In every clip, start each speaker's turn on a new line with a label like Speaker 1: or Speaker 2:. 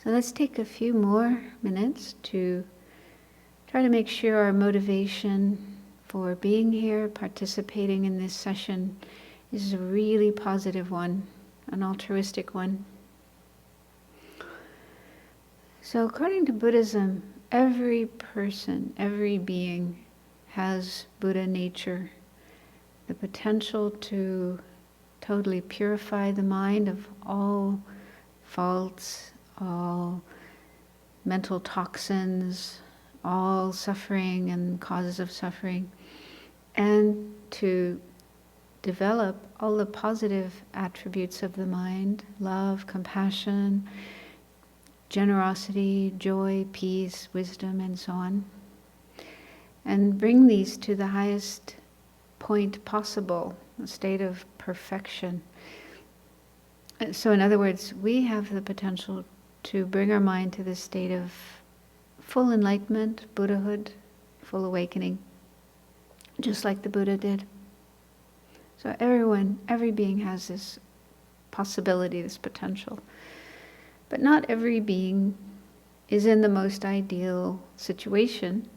Speaker 1: So let's take a few more minutes to try to make sure our motivation for being here, participating in this session, is a really positive one, an altruistic one. So according to Buddhism, every person, every being has Buddha nature, the potential to totally purify the mind of all faults, all mental toxins, all suffering and causes of suffering, and to develop all the positive attributes of the mind: love, compassion, generosity, joy, peace, wisdom, and so on, and bring these to the highest point possible, a state of perfection. So in other words, we have the potential to bring our mind to this state of full enlightenment, Buddhahood, full awakening, just like the Buddha did. So every being has this possibility, this potential. But not every being is in the most ideal situation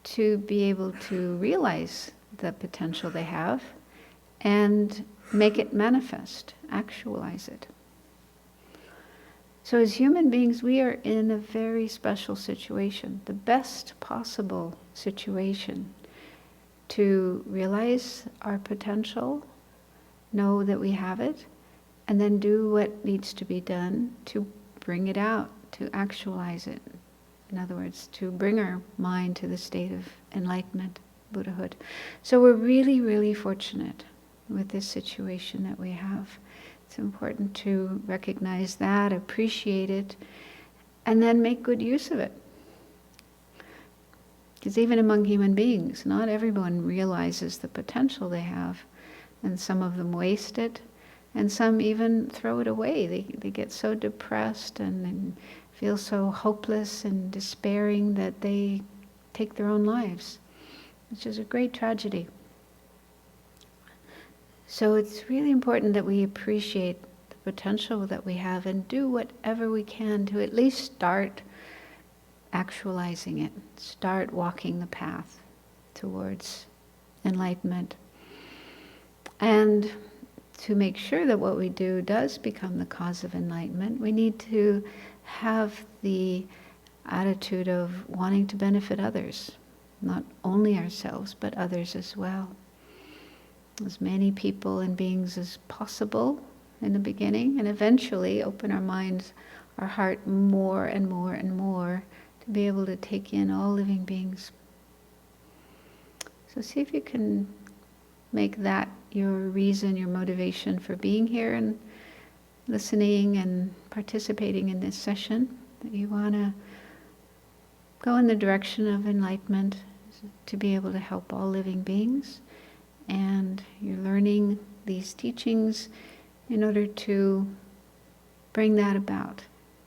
Speaker 1: to be able to realize the potential they have and make it manifest, actualize it. So as human beings, we are in a very special situation, the best possible situation to realize our potential, know that we have it, and then do what needs to be done to bring it out, to actualize it. In other words, to bring our mind to the state of enlightenment, Buddhahood. So we're really, really fortunate with this situation that we have. It's important to recognize that, appreciate it, and then make good use of it. Because even among human beings, not everyone realizes the potential they have, and some of them waste it, and some even throw it away. They get so depressed and feel so hopeless and despairing that they take their own lives, which is a great tragedy. So it's really important that we appreciate the potential that we have and do whatever we can to at least start actualizing it, start walking the path towards enlightenment. And to make sure that what we do does become the cause of enlightenment, we need to have the attitude of wanting to benefit others, not only ourselves, but others as well. As many people and beings as possible in the beginning, and eventually open our minds, our heart more and more and more to be able to take in all living beings. So see if you can make that your reason, your motivation for being here and listening and participating in this session, that you want to go in the direction of enlightenment, to be able to help all living beings. And you're learning these teachings in order to bring that about,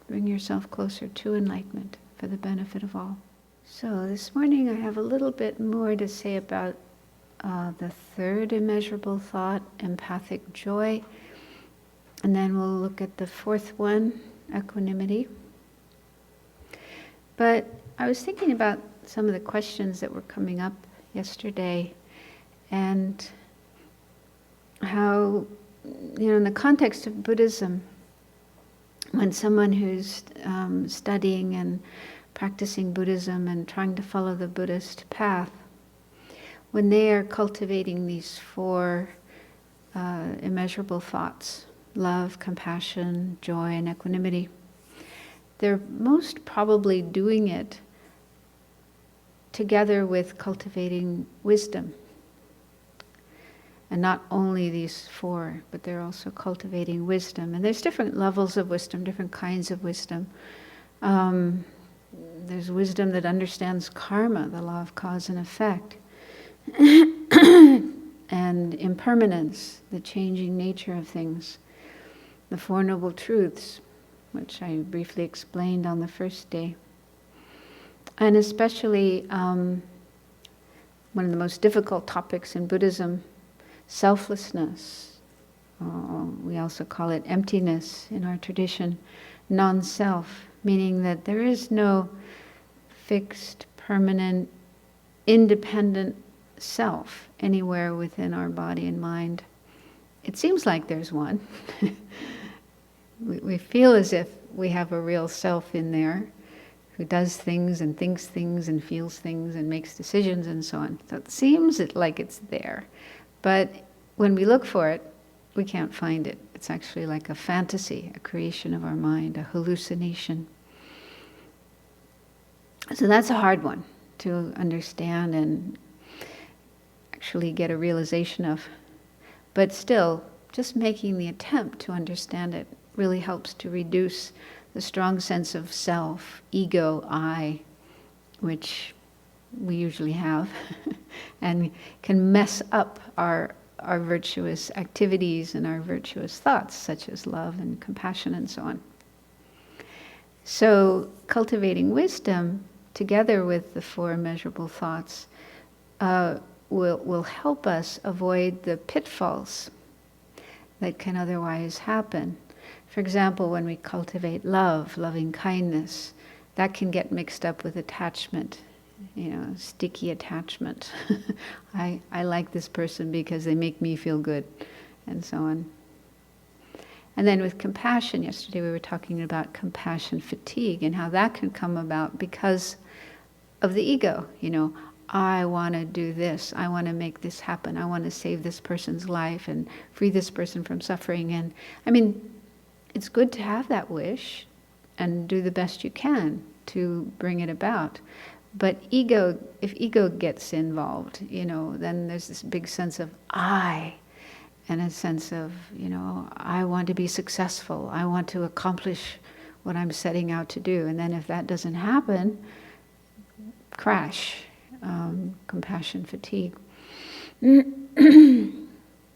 Speaker 1: bring yourself closer to enlightenment for the benefit of all. So this morning I have a little bit more to say about the third immeasurable thought, empathic joy, and then we'll look at the fourth one, equanimity. But I was thinking about some of the questions that were coming up yesterday, and how, in the context of Buddhism, when someone who's studying and practicing Buddhism and trying to follow the Buddhist path, when they are cultivating these four immeasurable thoughts, love, compassion, joy, and equanimity, they're most probably doing it together with cultivating wisdom. And not only these four, but they're also cultivating wisdom. And there's different levels of wisdom, different kinds of wisdom. There's wisdom that understands karma, the law of cause and effect, and impermanence, the changing nature of things, the Four Noble Truths, which I briefly explained on the first day. And especially one of the most difficult topics in Buddhism, selflessness. We also call it emptiness in our tradition. non-self, meaning that there is no fixed, permanent, independent self anywhere within our body and mind. It seems like there's one. We feel as if we have a real self in there who does things and thinks things and feels things and makes decisions and so on. So it seems like it's there. But when we look for it, we can't find it. It's actually like a fantasy, a creation of our mind, a hallucination. So that's a hard one to understand and actually get a realization of. But still, just making the attempt to understand it really helps to reduce the strong sense of self, ego, I, which we usually have, and can mess up our virtuous activities and our virtuous thoughts, such as love and compassion and so on. So cultivating wisdom, together with the 4 immeasurable thoughts, will help us avoid the pitfalls that can otherwise happen. For example, when we cultivate love, loving kindness, that can get mixed up with attachment, sticky attachment. I like this person because they make me feel good, and so on. And then with compassion, yesterday we were talking about compassion fatigue and how that can come about because of the ego. I want to do this, I want to make this happen, I want to save this person's life and free this person from suffering. And it's good to have that wish and do the best you can to bring it about. But if ego gets involved, then there's this big sense of I, and a sense of, I want to be successful, I want to accomplish what I'm setting out to do. And then if that doesn't happen, crash, compassion fatigue. And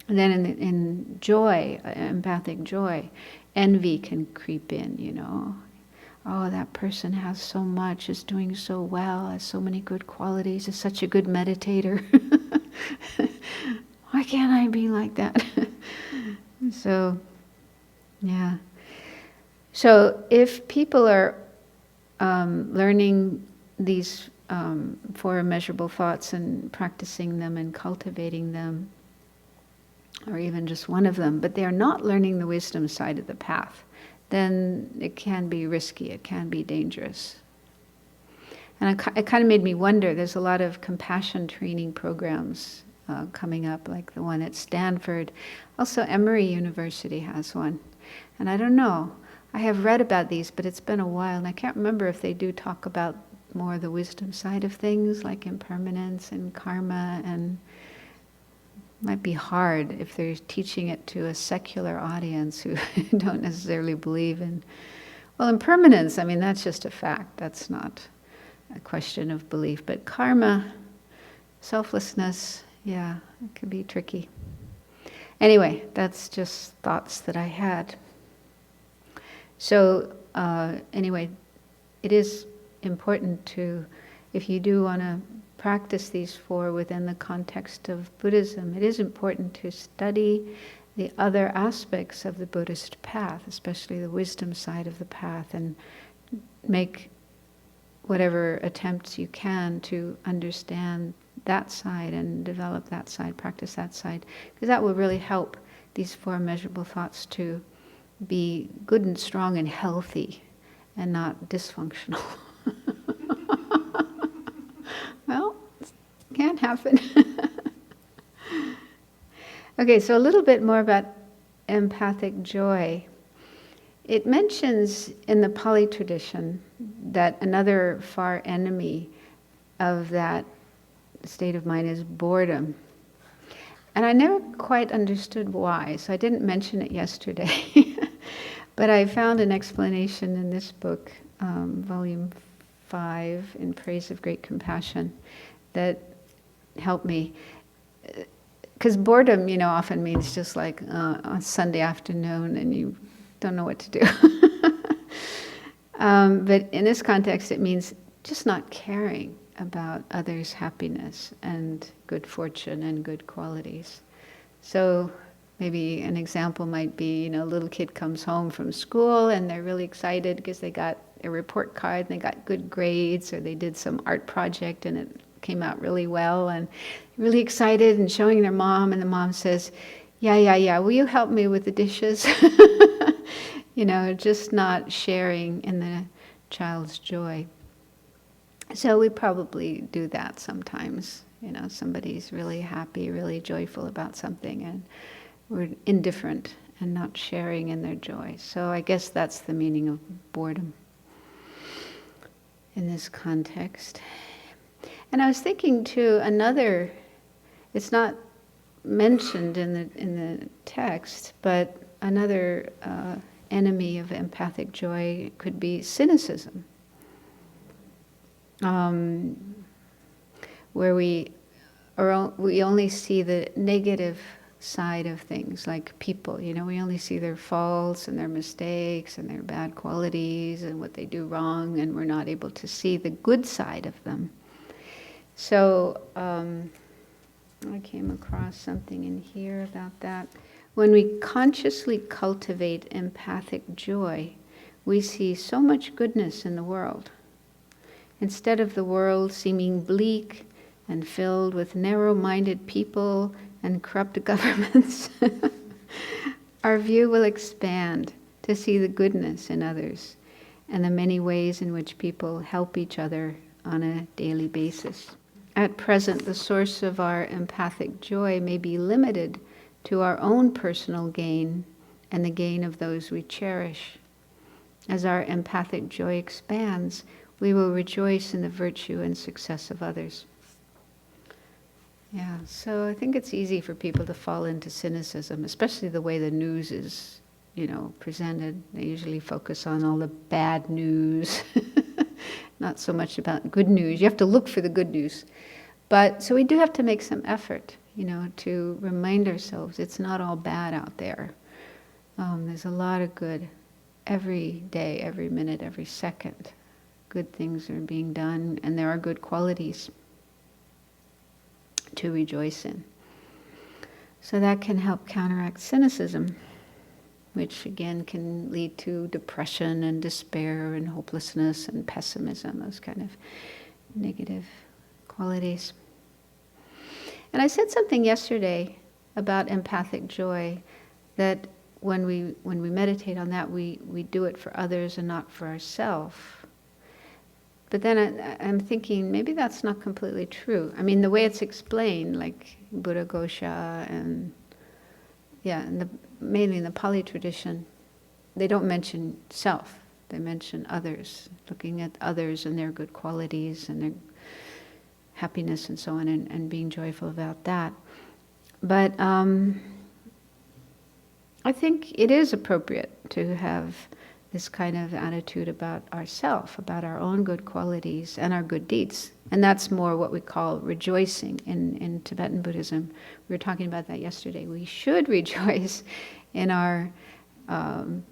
Speaker 1: then in joy, empathic joy, envy can creep in, Oh, that person has so much, is doing so well, has so many good qualities, is such a good meditator. Why can't I be like that? So, yeah. So if people are learning these 4 immeasurable thoughts and practicing them and cultivating them, or even just one of them, but they are not learning the wisdom side of the path, then it can be risky, it can be dangerous. And it kind of made me wonder, there's a lot of compassion training programs coming up, like the one at Stanford. Also, Emory University has one. And I don't know, I have read about these, but it's been a while, and I can't remember if they do talk about more the wisdom side of things, like impermanence and karma, and might be hard if they're teaching it to a secular audience who don't necessarily believe in, impermanence, that's just a fact. That's not a question of belief. But karma, selflessness, yeah, it could be tricky. Anyway, that's just thoughts that I had. So, anyway, it is important to, if you do want to practice these 4 within the context of Buddhism, it is important to study the other aspects of the Buddhist path, especially the wisdom side of the path, and make whatever attempts you can to understand that side and develop that side, practice that side, because that will really help these 4 immeasurable thoughts to be good and strong and healthy and not dysfunctional. Well, it can happen. Okay, so a little bit more about empathic joy. It mentions in the Pali tradition that another far enemy of that state of mind is boredom. And I never quite understood why, so I didn't mention it yesterday. But I found an explanation in this book, volume 5, In Praise of Great Compassion, that helped me. Because boredom, often means just like on Sunday afternoon and you don't know what to do. But in this context, it means just not caring about others' happiness and good fortune and good qualities. So Maybe an example might be, a little kid comes home from school and they're really excited because they got a report card and they got good grades, or they did some art project and it came out really well, and really excited and showing their mom, and the mom says, yeah, will you help me with the dishes? Just not sharing in the child's joy. So we probably do that sometimes. Somebody's really happy, really joyful about something, and we're indifferent and not sharing in their joy. So I guess that's the meaning of boredom in this context. And I was thinking too, it's not mentioned in the text, but another enemy of empathic joy could be cynicism, where we only see the negative side of things, like people. We only see their faults and their mistakes and their bad qualities and what they do wrong, and we're not able to see the good side of them. So I came across something in here about that. When we consciously cultivate empathic joy, we see so much goodness in the world. Instead of the world seeming bleak and filled with narrow-minded people and corrupt governments, our view will expand to see the goodness in others and the many ways in which people help each other on a daily basis. At present, the source of our empathic joy may be limited to our own personal gain and the gain of those we cherish. As our empathic joy expands, we will rejoice in the virtue and success of others. Yeah, so I think it's easy for people to fall into cynicism, especially the way the news is, presented. They usually focus on all the bad news, not so much about good news. You have to look for the good news. But so we do have to make some effort, to remind ourselves it's not all bad out there. There's a lot of good every day, every minute, every second. Good things are being done, and there are good qualities to rejoice in. So that can help counteract cynicism, which again can lead to depression and despair and hopelessness and pessimism, those kind of negative qualities. And I said something yesterday about empathic joy, that when we meditate on that, we do it for others and not for ourselves. But then I'm thinking, maybe that's not completely true. I mean, the way it's explained, like Buddha Gosha and mainly in the Pali tradition, they don't mention self. They mention others, looking at others and their good qualities and their happiness and so on, and being joyful about that. But I think it is appropriate to have this kind of attitude about ourself, about our own good qualities and our good deeds. And that's more what we call rejoicing in Tibetan Buddhism. We were talking about that yesterday. We should rejoice in our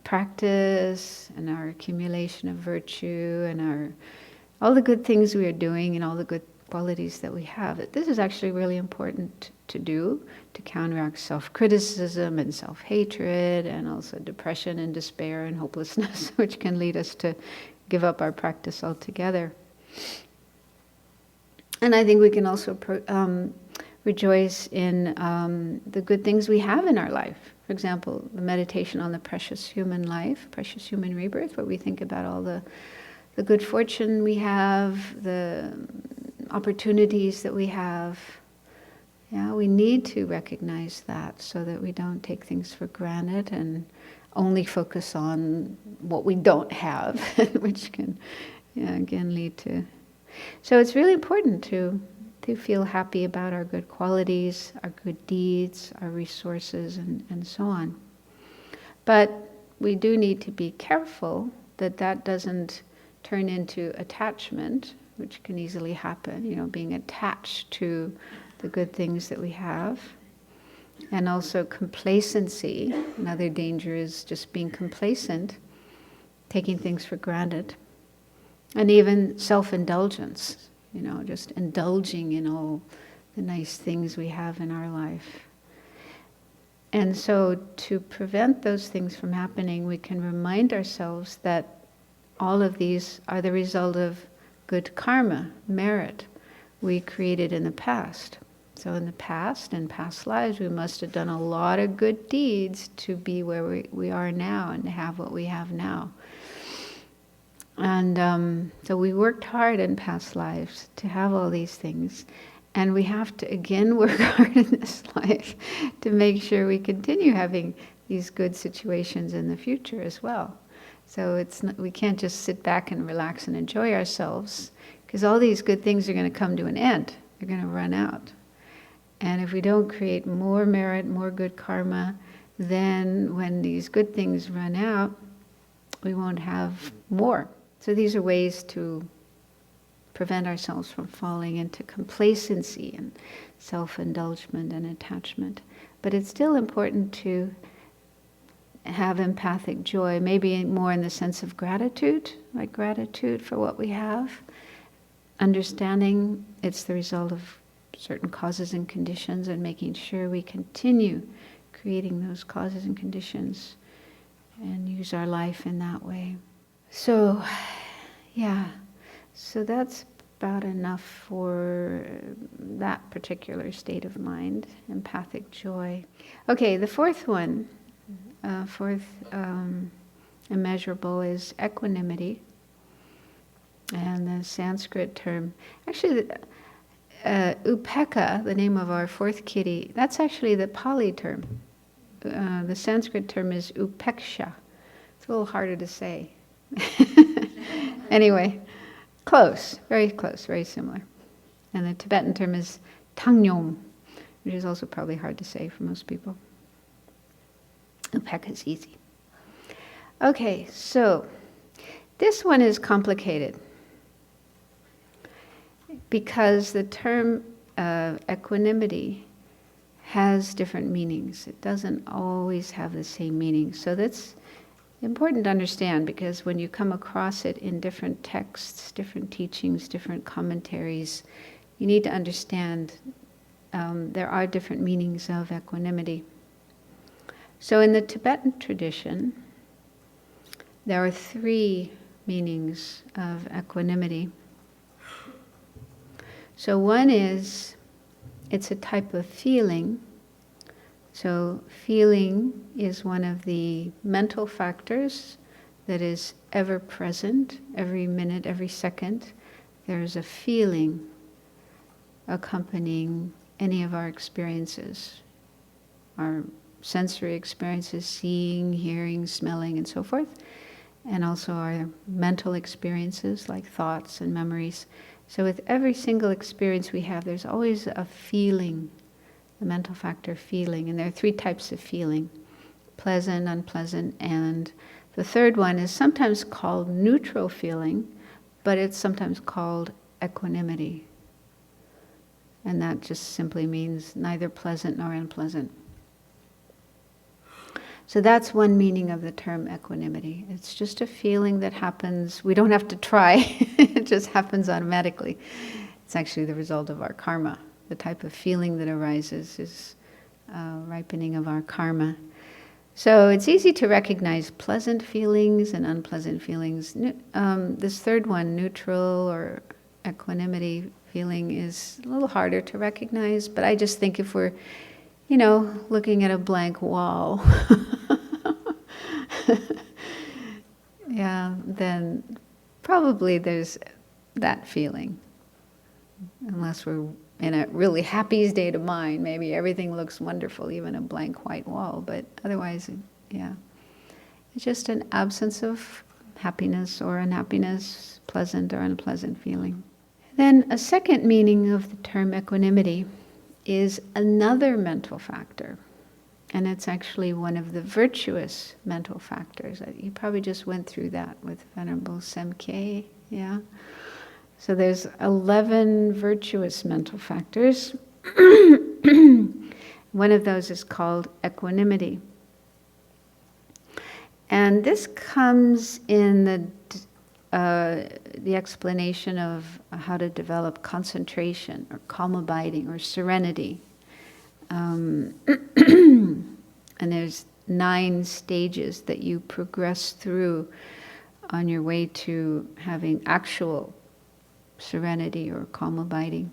Speaker 1: practice and our accumulation of virtue and all the good things we are doing and all the good qualities that we have. This is actually really important to do to counteract self-criticism and self-hatred, and also depression and despair and hopelessness, which can lead us to give up our practice altogether. And I think we can also rejoice in the good things we have in our life. For example, the meditation on the precious human life, precious human rebirth, where we think about all the good fortune we have, the opportunities that we have. Yeah, we need to recognize that so that we don't take things for granted and only focus on what we don't have, which can, again, lead to. So it's really important to feel happy about our good qualities, our good deeds, our resources, and so on. But we do need to be careful that doesn't turn into attachment, which can easily happen, being attached to the good things that we have. And also complacency. Another danger is just being complacent, taking things for granted. And even self-indulgence, just indulging in all the nice things we have in our life. And so to prevent those things from happening, we can remind ourselves that all of these are the result of good karma, merit, we created in the past. So in the past, in past lives, we must have done a lot of good deeds to be where we are now and to have what we have now. And so we worked hard in past lives to have all these things. And we have to again work hard in this life to make sure we continue having these good situations in the future as well. So we can't just sit back and relax and enjoy ourselves, because all these good things are going to come to an end. They're going to run out. And if we don't create more merit, more good karma, then when these good things run out, we won't have more. So these are ways to prevent ourselves from falling into complacency and self-indulgence and attachment. But it's still important to have empathic joy, maybe more in the sense of gratitude, like gratitude for what we have, understanding it's the result of certain causes and conditions, and making sure we continue creating those causes and conditions and use our life in that way. So, yeah. So that's about enough for that particular state of mind, empathic joy. Okay, the fourth one, immeasurable, is equanimity. And the Sanskrit term, actually, upekkha, the name of our fourth kitty, that's actually the Pali term. The Sanskrit term is upeksha. It's a little harder to say. Anyway. Close, very similar. And the Tibetan term is tangyom, which is also probably hard to say for most people. Upekkha is easy. Okay, so this one is complicated because the term equanimity has different meanings. It doesn't always have the same meaning. So that's important to understand, because when you come across it in different texts, different teachings, different commentaries, you need to understand there are different meanings of equanimity. So in the Tibetan tradition, there are 3 meanings of equanimity. So one is, it's a type of feeling. So feeling is one of the mental factors that is ever present, every minute, every second. There's a feeling accompanying any of our experiences, our sensory experiences, seeing, hearing, smelling, and so forth, and also our mental experiences like thoughts and memories. So with every single experience we have, there's always a feeling, the mental factor feeling. And there are 3 types of feeling: pleasant, unpleasant, and the third one is sometimes called neutral feeling, but it's sometimes called equanimity. And that just simply means neither pleasant nor unpleasant. So that's one meaning of the term equanimity. It's just a feeling that happens. We don't have to try. It just happens automatically. It's actually the result of our karma. The type of feeling that arises is ripening of our karma. So it's easy to recognize pleasant feelings and unpleasant feelings. This third one, neutral or equanimity feeling, is a little harder to recognize, but I just think if we're, looking at a blank wall, yeah, then probably there's that feeling. Unless we're in a really happy state of mind, maybe everything looks wonderful, even a blank white wall, but otherwise, yeah. It's just an absence of happiness or unhappiness, pleasant or unpleasant feeling. Then a second meaning of the term equanimity is another mental factor, and it's actually one of the virtuous mental factors. You probably just went through that with Venerable Semkye, yeah? So there's 11 virtuous mental factors. One of those is called equanimity. And this comes in the explanation of how to develop concentration or calm abiding or serenity. And there's 9 stages that you progress through on your way to having actual serenity or calm abiding.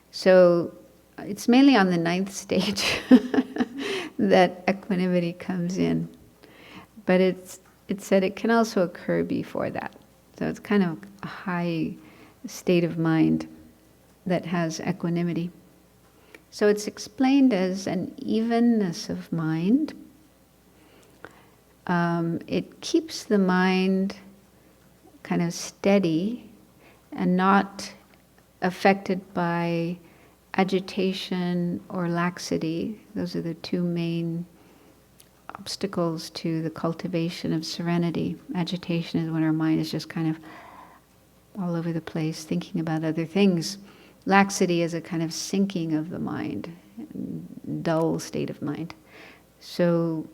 Speaker 1: So it's mainly on the 9th stage that equanimity comes in. But it's said it can also occur before that. So it's kind of a high state of mind that has equanimity. So it's explained as an evenness of mind. It keeps the mind kind of steady and not affected by agitation or laxity. Those are the 2 main obstacles to the cultivation of serenity. Agitation is when our mind is just kind of all over the place, thinking about other things. Laxity is a kind of sinking of the mind, dull state of mind. So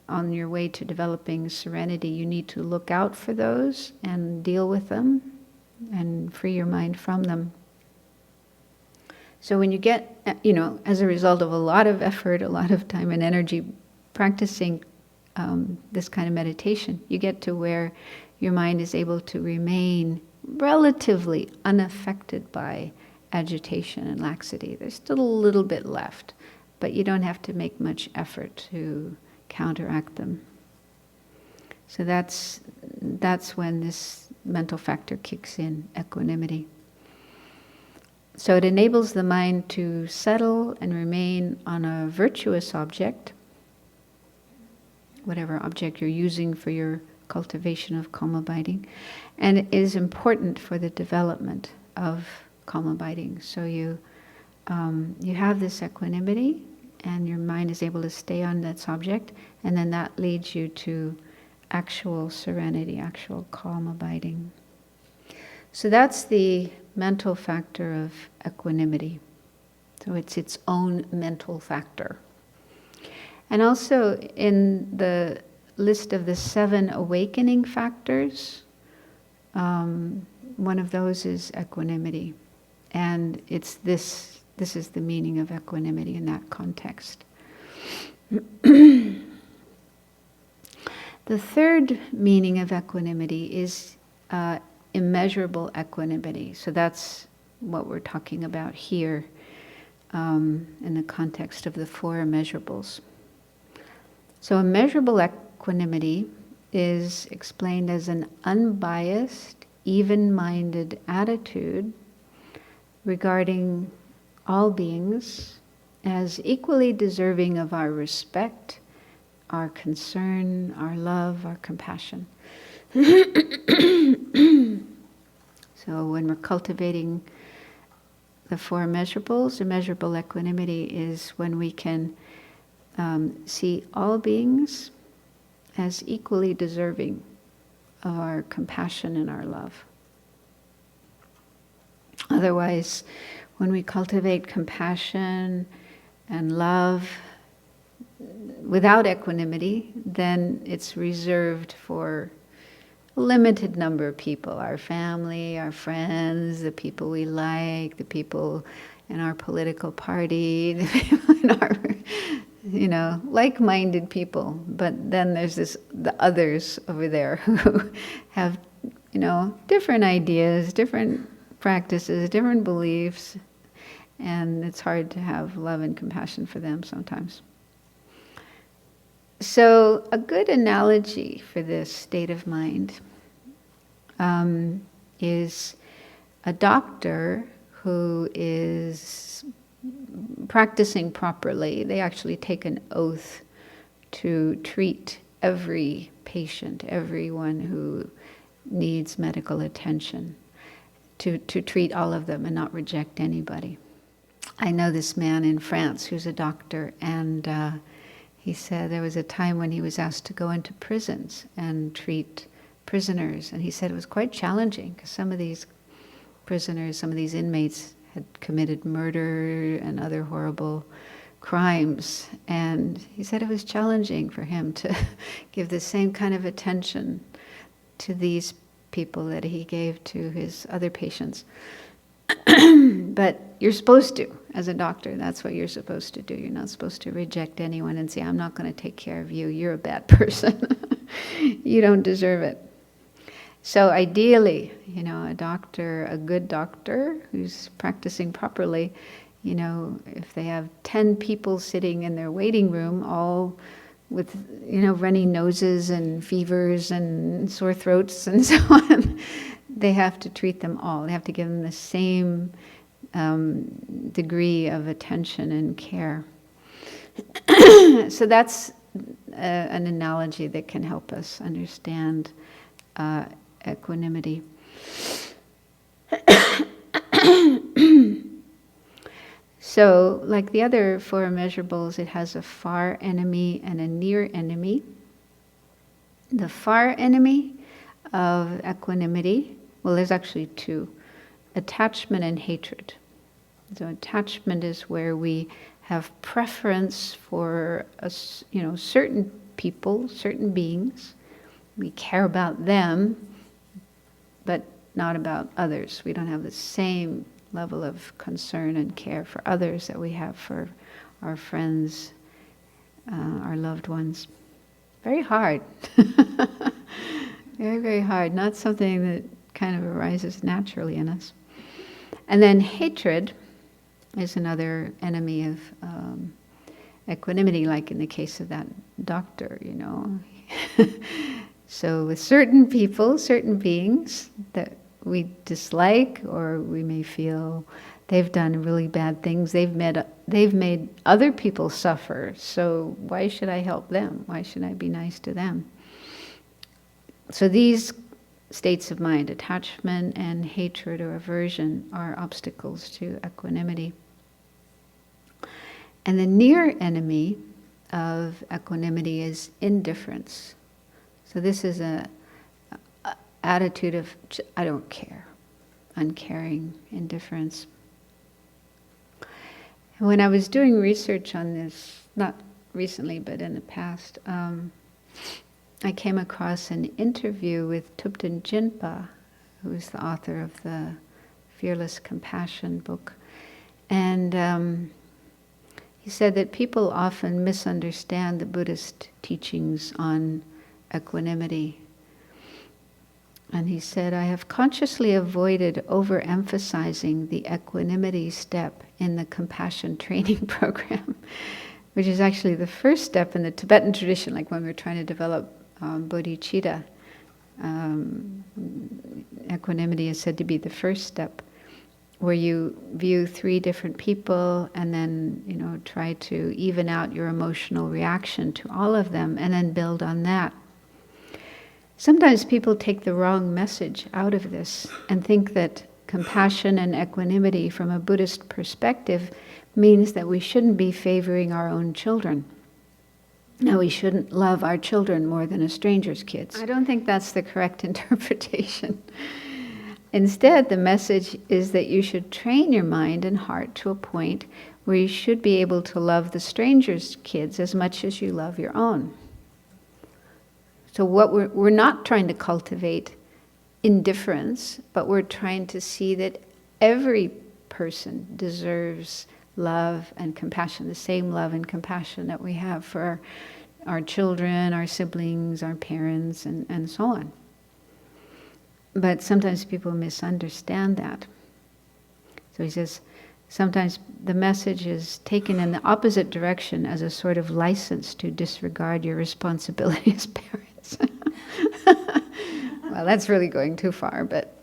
Speaker 1: on your way to developing serenity, you need to look out for those and deal with them and free your mind from them. So when you get, as a result of a lot of effort, a lot of time and energy practicing this kind of meditation, you get to where your mind is able to remain relatively unaffected by agitation and laxity. There's still a little bit left, but you don't have to make much effort to counteract them. So that's when this mental factor kicks in, equanimity. So it enables the mind to settle and remain on a virtuous object, whatever object you're using for your cultivation of calm abiding, and it is important for the development of calm abiding. So you have this equanimity, and your mind is able to stay on that object, and then that leads you to actual serenity, actual calm abiding. So that's the mental factor of equanimity. So it's its own mental factor. And also in the list of the 7 awakening factors, one of those is equanimity. And it's this is the meaning of equanimity in that context. The third meaning of equanimity is immeasurable equanimity. So that's what we're talking about here in the context of the 4 immeasurables. So immeasurable equanimity is explained as an unbiased, even-minded attitude regarding all beings as equally deserving of our respect, our concern, our love, our compassion. So when we're cultivating the 4 immeasurables, immeasurable equanimity is when we can see all beings as equally deserving of our compassion and our love. Otherwise, when we cultivate compassion and love without equanimity, then it's reserved for a limited number of people, our family, our friends, the people we like, the people in our political party, the people in our, like-minded people. But then there's the others over there who have, different ideas, different practices, different beliefs, and it's hard to have love and compassion for them sometimes. So a good analogy for this state of mind is a doctor who is practicing properly. They actually take an oath to treat every patient, everyone who needs medical attention, to treat all of them and not reject anybody. I know this man in France who's a doctor, and he said there was a time when he was asked to go into prisons and treat prisoners, and he said it was quite challenging because some of these prisoners, some of these inmates had committed murder and other horrible crimes, and he said it was challenging for him to give the same kind of attention to these people that he gave to his other patients But you're supposed to, as a doctor, that's what you're supposed to do. You're not supposed to reject anyone and say, I'm not going to take care of you. You're a bad person. You don't deserve it. So ideally, a doctor, a good doctor who's practicing properly, if they have 10 people sitting in their waiting room, all with, runny noses and fevers and sore throats and so on, they have to treat them all. They have to give them the same degree of attention and care. So that's an analogy that can help us understand equanimity. So, like the other four immeasurables, it has a far enemy and a near enemy. The far enemy of equanimity, well, there's actually two: attachment and hatred. So attachment is where we have preference for certain people, certain beings. We care about them, but not about others. We don't have the same level of concern and care for others that we have for our friends, our loved ones. Very hard. Very, very hard. Not something that kind of arises naturally in us. And then hatred is another enemy of equanimity, like in the case of that doctor, So with certain people, certain beings that we dislike, or we may feel they've done really bad things, they've made other people suffer, so why should I help them? Why should I be nice to them? So these states of mind, attachment and hatred or aversion, are obstacles to equanimity. And the near enemy of equanimity is indifference. So this is a attitude of, I don't care, uncaring, indifference. And when I was doing research on this, not recently, but in the past, I came across an interview with Thubten Jinpa, who is the author of the Fearless Compassion book. And he said that people often misunderstand the Buddhist teachings on equanimity. And he said, I have consciously avoided overemphasizing the equanimity step in the compassion training program, which is actually the first step in the Tibetan tradition, like when we're trying to develop Bodhichitta. Equanimity is said to be the first step, where you view 3 different people and then, try to even out your emotional reaction to all of them and then build on that. Sometimes people take the wrong message out of this and think that compassion and equanimity from a Buddhist perspective means that we shouldn't be favoring our own children. No, we shouldn't love our children more than a stranger's kids. I don't think that's the correct interpretation. Instead, the message is that you should train your mind and heart to a point where you should be able to love the stranger's kids as much as you love your own. So what we're not trying to cultivate indifference, but we're trying to see that every person deserves love and compassion, the same love and compassion that we have for our children, our siblings, our parents, and so on. But sometimes people misunderstand that. So he says, sometimes the message is taken in the opposite direction as a sort of license to disregard your responsibility as parents. Well, that's really going too far, but...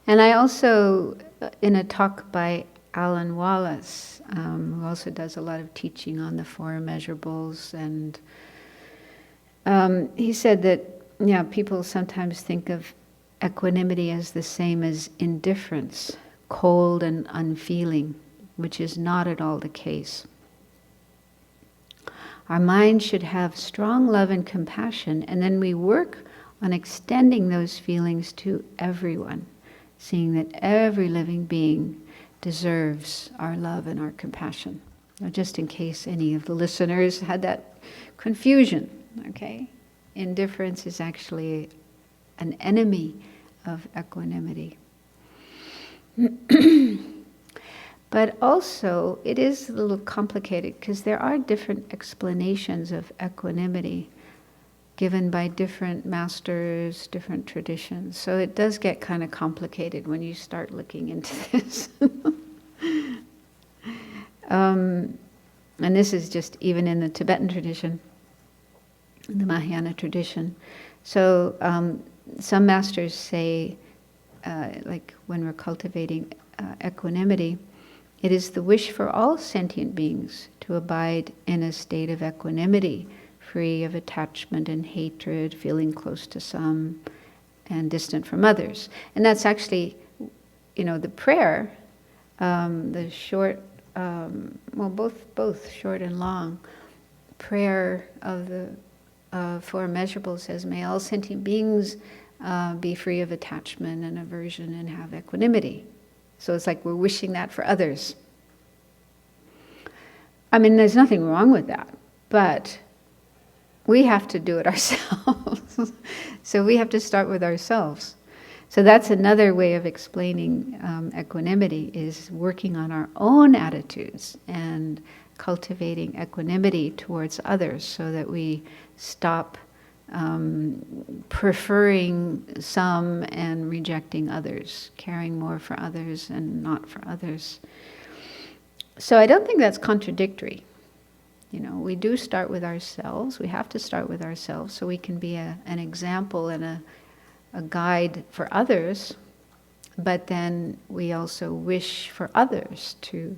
Speaker 1: And I also, in a talk by Alan Wallace, who also does a lot of teaching on the 4 immeasurables, and he said that, people sometimes think of equanimity as the same as indifference, cold and unfeeling, which is not at all the case. Our mind should have strong love and compassion, and then we work on extending those feelings to everyone, seeing that every living being deserves our love and our compassion. Now, just in case any of the listeners had that confusion, okay? Indifference is actually an enemy of equanimity. But also, it is a little complicated because there are different explanations of equanimity given by different masters, different traditions. So it does get kind of complicated when you start looking into this. And this is just even in the Tibetan tradition, the Mahayana tradition. So some masters say, like when we're cultivating equanimity, it is the wish for all sentient beings to abide in a state of equanimity, free of attachment and hatred, feeling close to some and distant from others. And that's actually, the prayer, the short, both short and long prayer of the Four Immeasurables says, may all sentient beings be free of attachment and aversion and have equanimity. So it's like we're wishing that for others. I mean, there's nothing wrong with that, but we have to do it ourselves. So we have to start with ourselves. So that's another way of explaining equanimity, is working on our own attitudes and cultivating equanimity towards others so that we stop preferring some and rejecting others, caring more for others and not for others. So I don't think that's contradictory. We do start with ourselves. We have to start with ourselves so we can be an example and a guide for others, but then we also wish for others to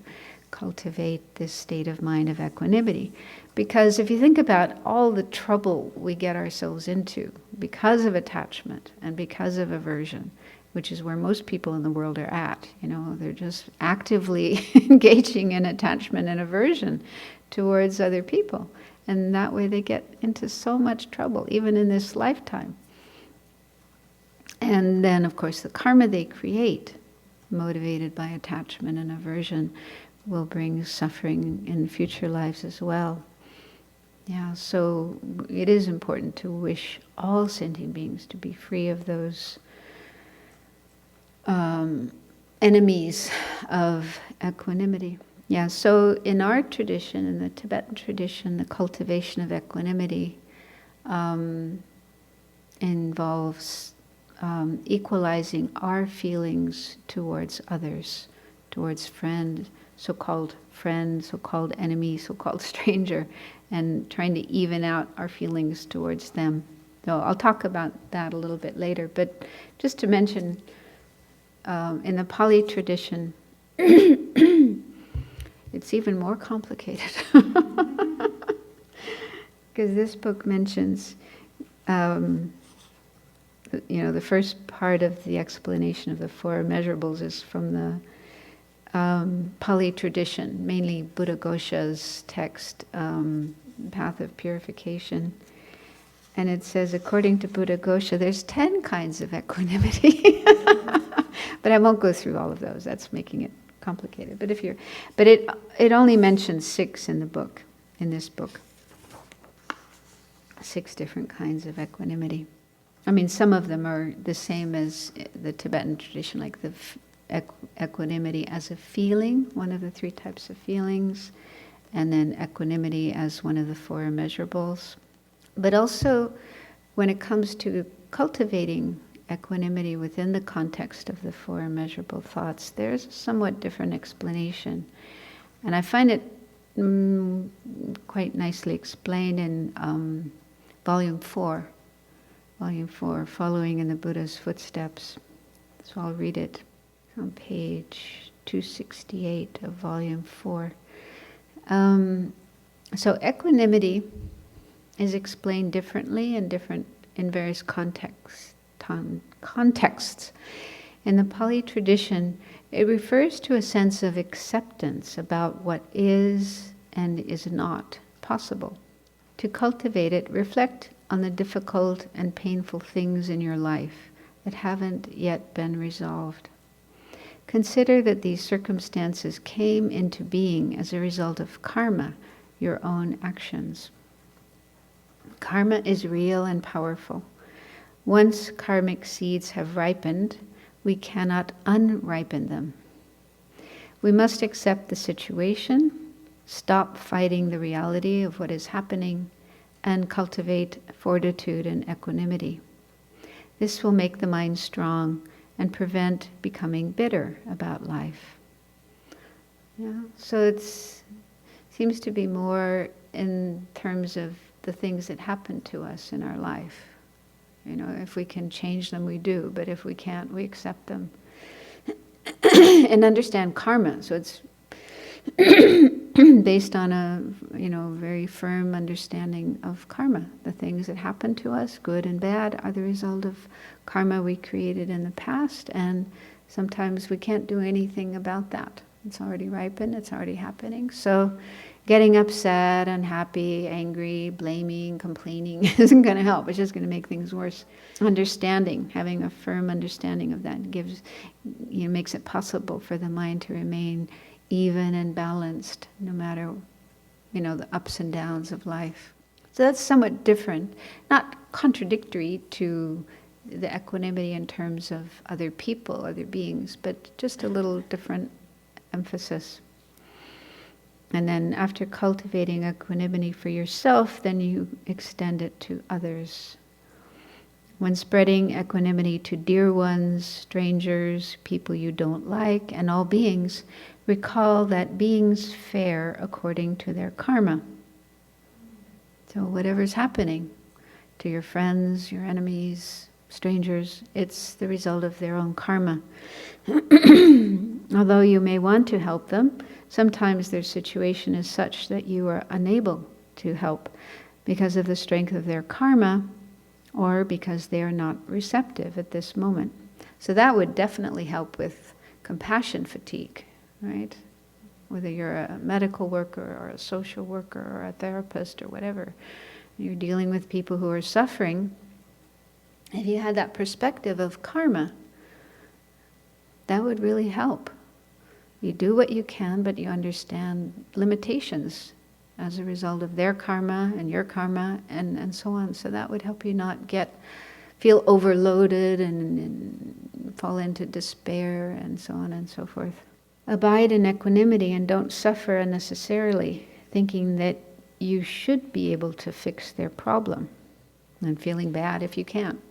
Speaker 1: cultivate this state of mind of equanimity. Because if you think about all the trouble we get ourselves into because of attachment and because of aversion, which is where most people in the world are at, they're just actively engaging in attachment and aversion towards other people. And that way they get into so much trouble, even in this lifetime. And then, of course, the karma they create, motivated by attachment and aversion, will bring suffering in future lives as well. Yeah, so it is important to wish all sentient beings to be free of those enemies of equanimity. Yeah, so in our tradition, in the Tibetan tradition, the cultivation of equanimity involves equalizing our feelings towards others, towards so-called friend, so-called enemy, so-called stranger, and trying to even out our feelings towards them. So I'll talk about that a little bit later, but just to mention, in the Pali tradition, it's even more complicated. Because this book mentions, the first part of the explanation of the Four Immeasurables is from the Pali tradition, mainly Buddhaghosa's text, Path of Purification. And it says, according to Buddhaghosa, there's 10 kinds of equanimity. But I won't go through all of those. That's making it complicated. But it only mentions 6 in this book. 6 different kinds of equanimity. I mean, some of them are the same as the Tibetan tradition, like the equanimity as a feeling, one of the 3 types of feelings, and then equanimity as one of the 4 immeasurables. But also, when it comes to cultivating equanimity within the context of the 4 immeasurable thoughts, there's a somewhat different explanation. And I find it quite nicely explained in Volume 4, Following in the Buddha's Footsteps. So I'll read it. It's on page 268 of Volume 4. So equanimity is explained differently in various contexts. In the Pali tradition, it refers to a sense of acceptance about what is and is not possible. To cultivate it, reflect on the difficult and painful things in your life that haven't yet been resolved. Consider that these circumstances came into being as a result of karma, your own actions. Karma is real and powerful. Once karmic seeds have ripened, we cannot unripen them. We must accept the situation, stop fighting the reality of what is happening, and cultivate fortitude and equanimity. This will make the mind strong and prevent becoming bitter about life. Yeah, so it seems to be more in terms of the things that happen to us in our life. You know, if we can change them, we do, but if we can't, we accept them. And understand karma. So it's based on a very firm understanding of karma. The things that happen to us, good and bad, are the result of karma we created in the past, and sometimes we can't do anything about that. It's already ripened, it's already happening. So getting upset, unhappy, angry, blaming, complaining isn't going to help. It's just going to make things worse. Understanding, having a firm understanding of that makes it possible for the mind to remain even and balanced no matter, the ups and downs of life. So that's somewhat different, not contradictory to the equanimity in terms of other people, other beings, but just a little different emphasis. And then after cultivating equanimity for yourself, then you extend it to others. When spreading equanimity to dear ones, strangers, people you don't like, and all beings, recall that beings fare according to their karma. So whatever's happening to your friends, your enemies, strangers, it's the result of their own karma. Although you may want to help them, sometimes their situation is such that you are unable to help because of the strength of their karma, or because they are not receptive at this moment. So that would definitely help with compassion fatigue, right? Whether you're a medical worker or a social worker or a therapist or whatever, you're dealing with people who are suffering. If you had that perspective of karma, that would really help. You do what you can, but you understand limitations as a result of their karma and your karma and so on. So that would help you not feel overloaded and fall into despair and so on and so forth. Abide in equanimity and don't suffer unnecessarily, thinking that you should be able to fix their problem and feeling bad if you can't.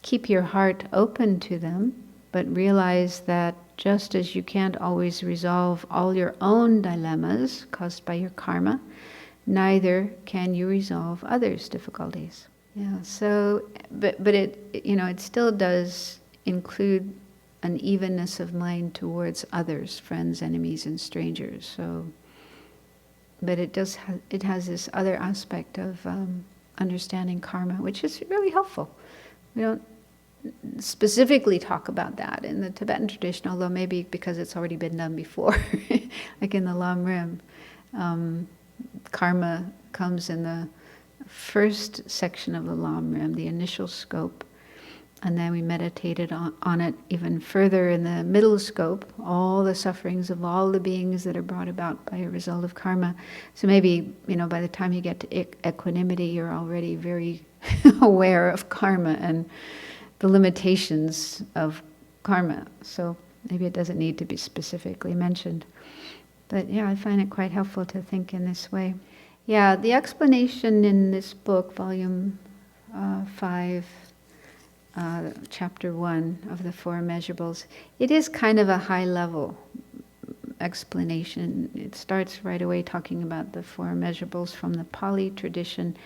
Speaker 1: Keep your heart open to them, but realize that just as you can't always resolve all your own dilemmas caused by your karma, neither can you resolve others' difficulties. Yeah. So, but it still does include an evenness of mind towards others, friends, enemies, and strangers. So, but it has this other aspect of understanding karma, which is really helpful. We don't specifically talk about that in the Tibetan tradition, although maybe because it's already been done before, like in the Lam Rim. Karma comes in the first section of the Lam Rim, the initial scope, and then we meditated on it even further in the middle scope, all the sufferings of all the beings that are brought about by a result of karma. So maybe, by the time you get to equanimity, you're already very aware of karma and the limitations of karma. So maybe it doesn't need to be specifically mentioned. But yeah, I find it quite helpful to think in this way. Yeah, the explanation in this book, volume 5, chapter 1 of the Four Immeasurables, it is kind of a high-level explanation. It starts right away talking about the Four Immeasurables from the Pali tradition,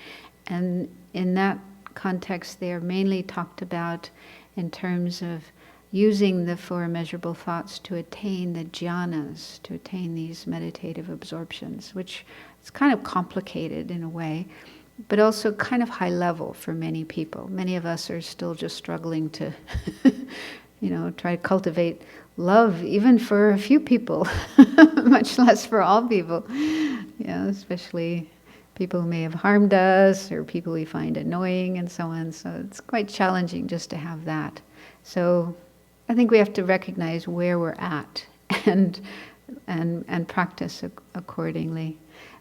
Speaker 1: and in that context they are mainly talked about in terms of using the four immeasurable thoughts to attain the jhanas, to attain these meditative absorptions, which is kind of complicated in a way, but also kind of high level for many people. Many of us are still just struggling to try to cultivate love, even for a few people, much less for all people. Especially people who may have harmed us or people we find annoying and so on. So it's quite challenging just to have that. So I think we have to recognize where we're at and practice accordingly.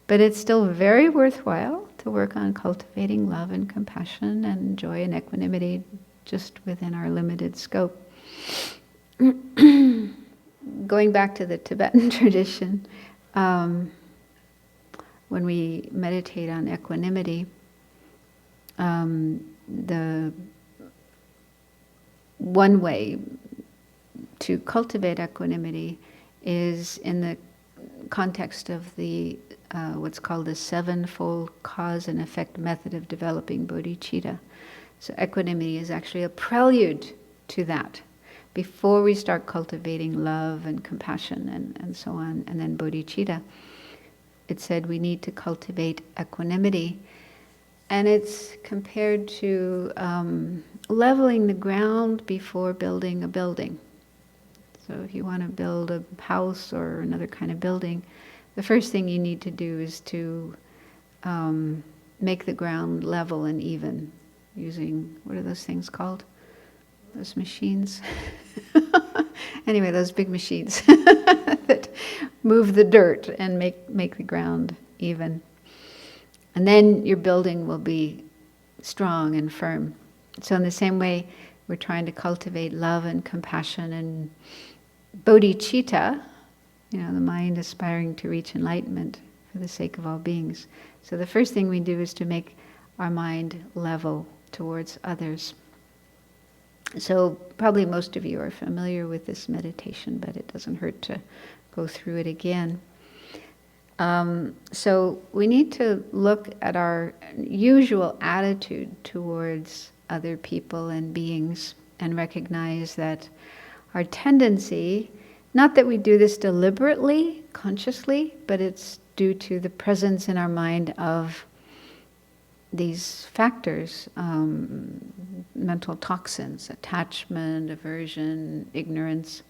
Speaker 1: But it's still very worthwhile to work on cultivating love and compassion and joy and equanimity just within our limited scope. Going back to the Tibetan tradition, when we meditate on equanimity, the one way to cultivate equanimity is in the context of the what's called the sevenfold cause and effect method of developing bodhicitta. So equanimity is actually a prelude to that. Before we start cultivating love and compassion and so on, and then bodhicitta, it said we need to cultivate equanimity. And it's compared to leveling the ground before building a building. So if you want to build a house or another kind of building, the first thing you need to do is to make the ground level and even using, what are those things called? Those machines? Anyway, those big machines that move the dirt and make the ground even. And then your building will be strong and firm. So in the same way, we're trying to cultivate love and compassion and bodhicitta, the mind aspiring to reach enlightenment for the sake of all beings. So the first thing we do is to make our mind level towards others. So probably most of you are familiar with this meditation, but it doesn't hurt to go through it again. So we need to look at our usual attitude towards other people and beings and recognize that our tendency, not that we do this deliberately, consciously, but it's due to the presence in our mind of these factors, mental toxins, attachment, aversion, ignorance.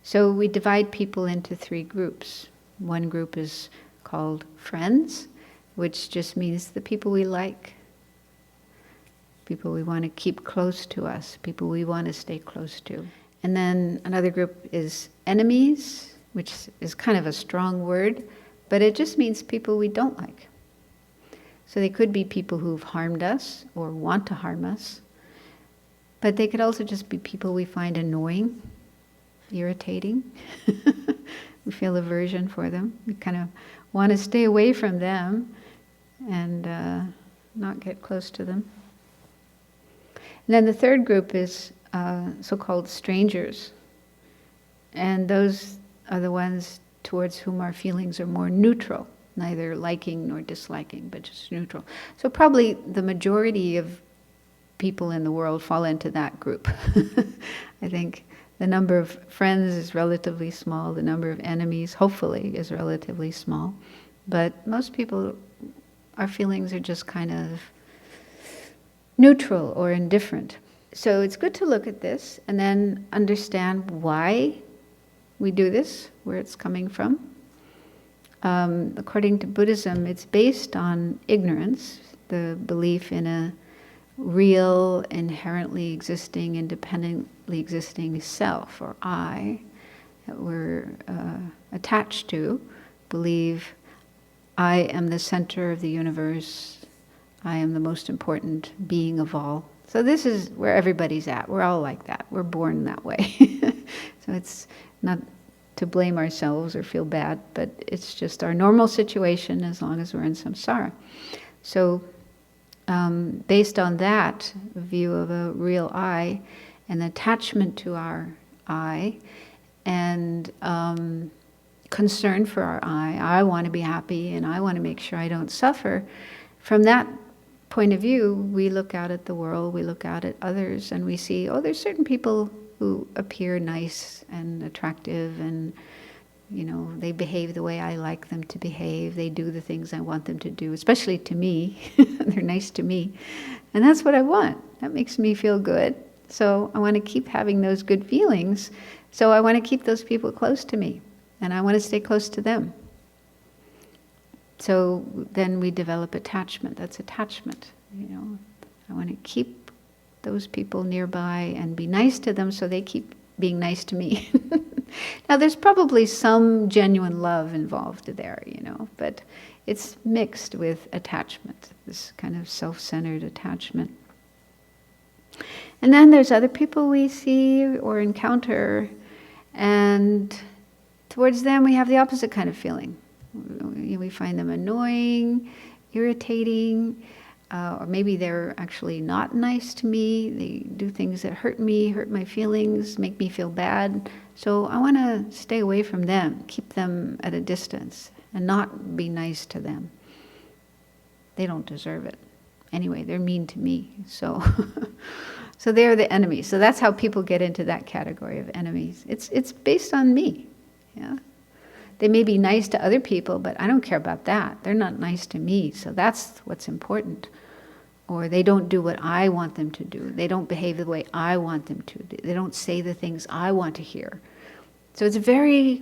Speaker 1: So we divide people into three groups. One group is called friends, which just means the people we like, people we want to keep close to us, people we want to stay close to. And then another group is enemies, which is kind of a strong word, but it just means people we don't like. So they could be people who've harmed us or want to harm us, but they could also just be people we find annoying, irritating. We feel aversion for them. We kind of want to stay away from them and not get close to them. And then the third group is so-called strangers. And those are the ones towards whom our feelings are more neutral, neither liking nor disliking, but just neutral. So probably the majority of people in the world fall into that group. I think the number of friends is relatively small, the number of enemies, hopefully, is relatively small. But most people, our feelings are just kind of neutral or indifferent. So it's good to look at this and then understand why we do this, where it's coming from. According to Buddhism, it's based on ignorance, the belief in a real, inherently existing, independently existing self, or I, that we're attached to, believe I am the center of the universe, I am the most important being of all. So this is where everybody's at. We're all like that. We're born that way. So it's not to blame ourselves or feel bad, but it's just our normal situation as long as we're in samsara. So based on that view of a real I, and attachment to our I, and concern for our I want to be happy and I want to make sure I don't suffer. From that point of view, we look out at the world, we look out at others, and we see, oh, there's certain people who appear nice and attractive and, they behave the way I like them to behave. They do the things I want them to do, especially to me. They're nice to me. And that's what I want. That makes me feel good. So I want to keep having those good feelings. So I want to keep those people close to me. And I want to stay close to them. So then we develop attachment. That's attachment. I want to keep those people nearby and be nice to them so they keep being nice to me. Now there's probably some genuine love involved there, but it's mixed with attachment, this kind of self-centered attachment. And then there's other people we see or encounter, and towards them we have the opposite kind of feeling. We find them annoying, irritating, or maybe they're actually not nice to me. They do things that hurt me, hurt my feelings, make me feel bad. So I want to stay away from them, keep them at a distance, and not be nice to them. They don't deserve it. Anyway, they're mean to me. So so they're the enemies. So that's how people get into that category of enemies. It's based on me. Yeah. They may be nice to other people, but I don't care about that. They're not nice to me, so that's what's important. Or they don't do what I want them to do. They don't behave the way I want them to. They don't say the things I want to hear. So it's very,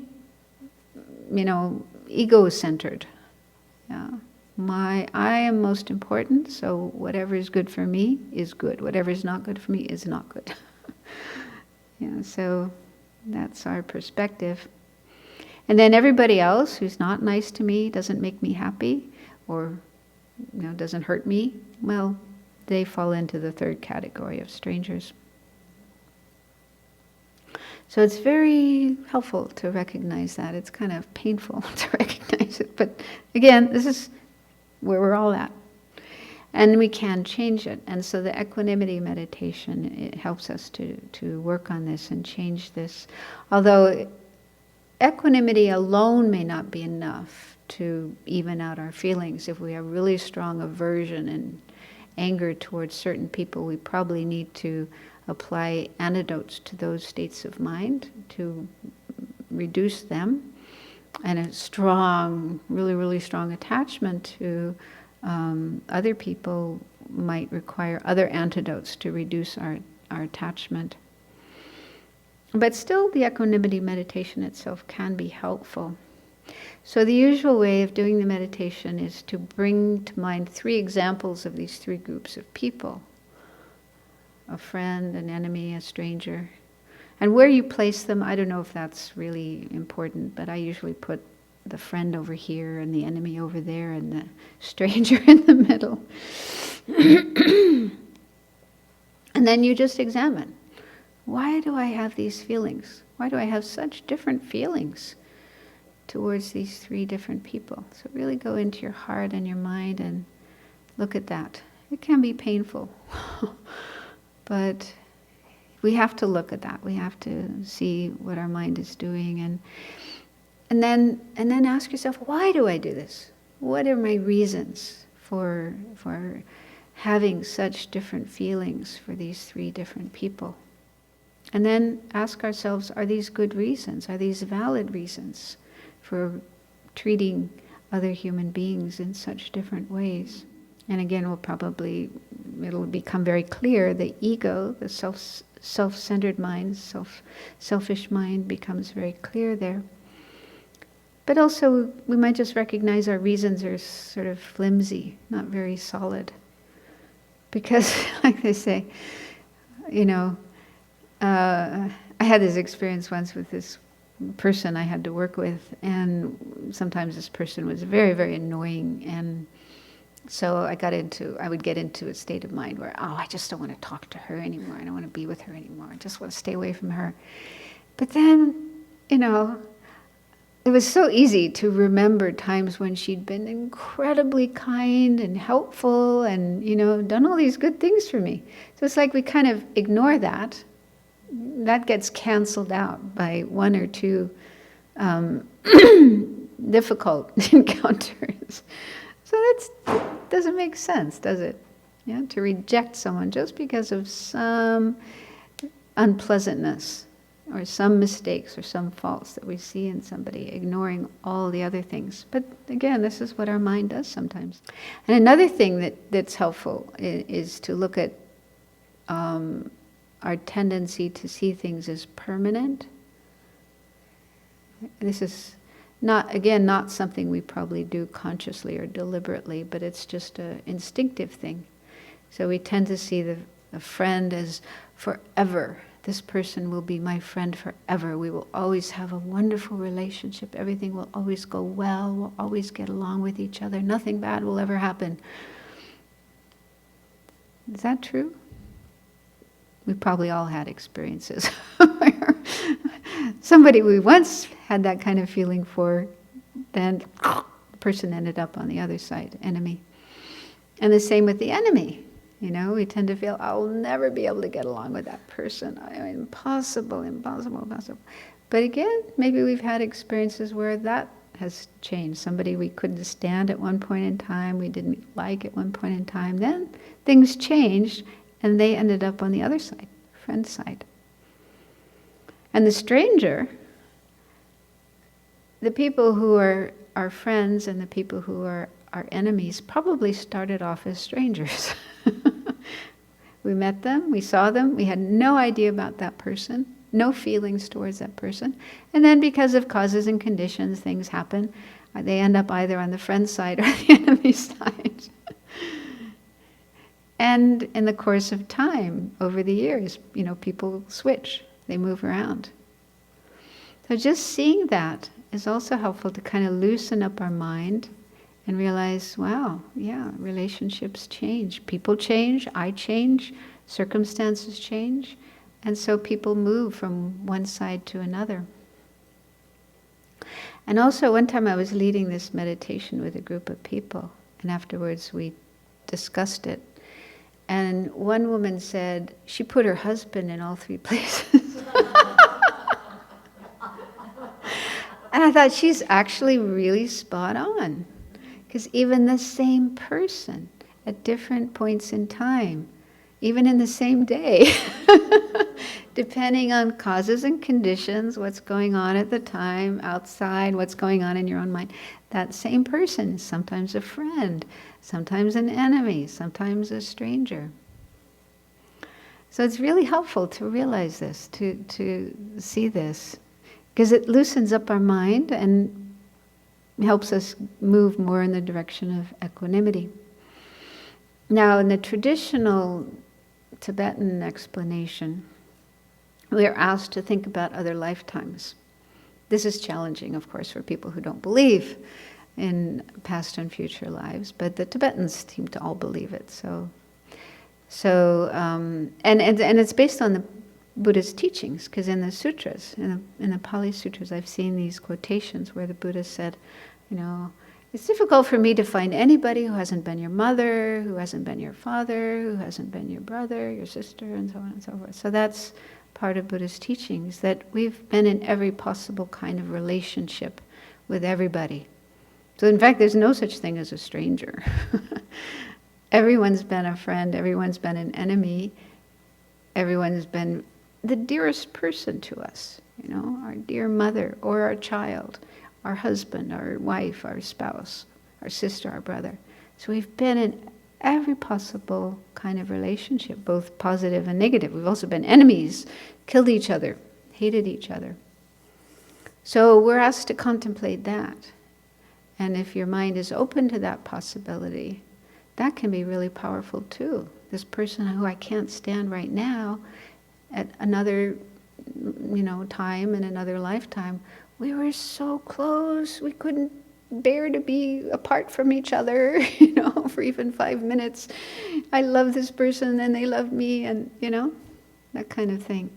Speaker 1: ego-centered. Yeah. I am most important, so whatever is good for me is good. Whatever is not good for me is not good. Yeah, so that's our perspective. And then everybody else who's not nice to me, doesn't make me happy, or doesn't hurt me, well, they fall into the third category of strangers. So it's very helpful to recognize that. It's kind of painful to recognize it, but again, this is where we're all at. And we can change it. And so the equanimity meditation, it helps us to work on this and change this. Although equanimity alone may not be enough to even out our feelings. If we have really strong aversion and anger towards certain people, we probably need to apply antidotes to those states of mind to reduce them. And a strong, really, really strong attachment to other people might require other antidotes to reduce our attachment. But still, the equanimity meditation itself can be helpful. So the usual way of doing the meditation is to bring to mind 3 examples of these 3 groups of people. A friend, an enemy, a stranger. And where you place them, I don't know if that's really important, but I usually put the friend over here and the enemy over there and the stranger in the middle. And then you just examine. Why do I have these feelings? Why do I have such different feelings towards these 3 different people? So really go into your heart and your mind and look at that. It can be painful, but we have to look at that. We have to see what our mind is doing, and then ask yourself, why do I do this? What are my reasons for having such different feelings for these 3 different people? And then ask ourselves, are these good reasons? Are these valid reasons for treating other human beings in such different ways? And again, it'll become very clear, the ego, the self-centered mind, selfish mind becomes very clear there. But also, we might just recognize our reasons are sort of flimsy, not very solid. Because, like they say, I had this experience once with this person I had to work with, and sometimes this person was very, very annoying, and so I would get into a state of mind where, I just don't want to talk to her anymore, I don't want to be with her anymore, I just want to stay away from her. But then, it was so easy to remember times when she'd been incredibly kind and helpful and, done all these good things for me. So it's like we kind of ignore that. That gets canceled out by 1 or 2 difficult encounters. So that doesn't make sense, does it? Yeah, to reject someone just because of some unpleasantness or some mistakes or some faults that we see in somebody, ignoring all the other things. But again, this is what our mind does sometimes. And another thing that's helpful is to look at our tendency to see things as permanent. This is not something we probably do consciously or deliberately, but it's just an instinctive thing. So we tend to see the friend as forever. This person will be my friend forever. We will always have a wonderful relationship. Everything will always go well. We'll always get along with each other. Nothing bad will ever happen. Is that true? We've probably all had experiences where somebody we once had that kind of feeling for, then the person ended up on the other side, enemy. And the same with the enemy. You know, we tend to feel, I'll never be able to get along with that person. Impossible. But again, maybe we've had experiences where that has changed. Somebody we couldn't stand at one point in time, we didn't like at one point in time. Then things changed and they ended up on the other side, friend's side. And the stranger, the people who are our friends and the people who are our enemies probably started off as strangers. We met them, we saw them, we had no idea about that person, no feelings towards that person. And then because of causes and conditions, things happen. They end up either on the friend side or the enemy side. And in the course of time, over the years, you know, people switch, they move around. So just seeing that is also helpful to kind of loosen up our mind and realize, wow, yeah, relationships change. People change, I change, circumstances change. And so people move from one side to another. And also one time I was leading this meditation with a group of people, and afterwards we discussed it. And one woman said she put her husband in all three places. And I thought, she's actually really spot on. Because even the same person at different points in time, even in the same day, depending on causes and conditions, what's going on at the time, outside, what's going on in your own mind, that same person is sometimes a friend, sometimes an enemy, sometimes a stranger. So it's really helpful to realize this, to see this, because it loosens up our mind and helps us move more in the direction of equanimity. Now, in the traditional Tibetan explanation, we are asked to think about other lifetimes. This is challenging, of course, for people who don't believe in past and future lives, but the Tibetans seem to all believe it. And it's based on the Buddha's teachings, because in the sutras, in the Pali sutras, I've seen these quotations where the Buddha said, you know, it's difficult for me to find anybody who hasn't been your mother, who hasn't been your father, who hasn't been your brother, your sister, and so on and so forth. So that's part of Buddha's teachings, that we've been in every possible kind of relationship with everybody. So in fact, there's no such thing as a stranger. Everyone's been a friend, everyone's been an enemy, everyone's been the dearest person to us, you know, our dear mother or our child, our husband, our wife, our spouse, our sister, our brother. So we've been in every possible kind of relationship, both positive and negative. We've also been enemies, killed each other, hated each other. So we're asked to contemplate that. And if your mind is open to that possibility, that can be really powerful too. This person who I can't stand right now, at another, you know, time, in another lifetime, we were so close, we couldn't bear to be apart from each other, you know, for even 5 minutes. I love this person and they love me, and, you know, that kind of thing.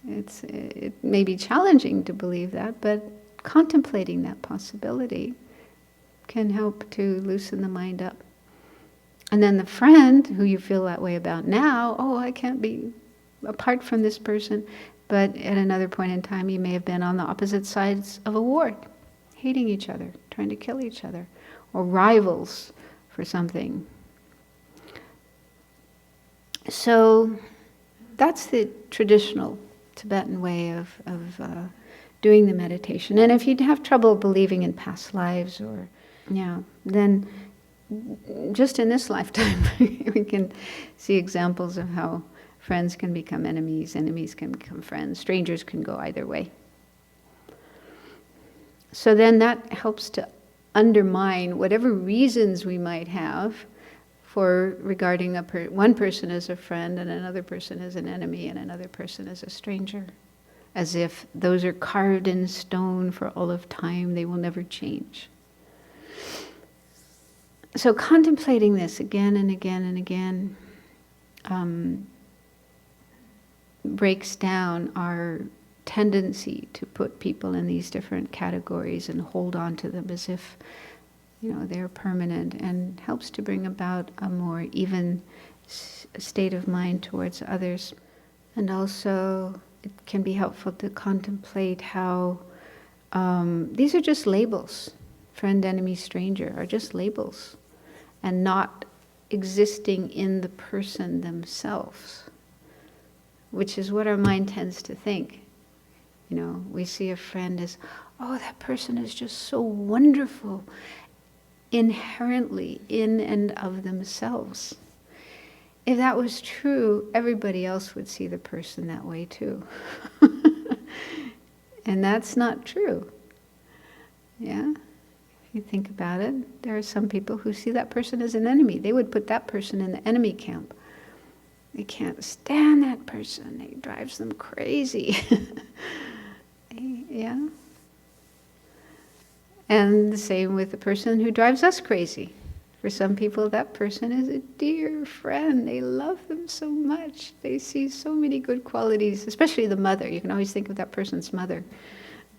Speaker 1: It may be challenging to believe that, but contemplating that possibility can help to loosen the mind up. And then the friend who you feel that way about now, oh, I can't be apart from this person, but at another point in time you may have been on the opposite sides of a war, hating each other, trying to kill each other, or rivals for something. So that's the traditional Tibetan way of doing the meditation. And if you have trouble believing in past lives, or then just in this lifetime we can see examples of how friends can become enemies, enemies can become friends, strangers can go either way. So then that helps to undermine whatever reasons we might have for regarding one person as a friend and another person as an enemy and another person as a stranger, as if those are carved in stone for all of time, they will never change. So contemplating this again and again and again breaks down our tendency to put people in these different categories and hold on to them as if, they're permanent, and helps to bring about a more even state of mind towards others. And also, it can be helpful to contemplate how these are just labels. Friend, enemy, stranger are just labels, and not existing in the person themselves, which is what our mind tends to think. We see a friend as, oh, that person is just so wonderful, inherently in and of themselves. If that was true, everybody else would see the person that way too. And that's not true. Yeah? If you think about it, there are some people who see that person as an enemy. They would put that person in the enemy camp. They can't stand that person. It drives them crazy. Yeah? And the same with the person who drives us crazy. For some people, that person is a dear friend. They love them so much. They see so many good qualities, especially the mother. You can always think of that person's mother.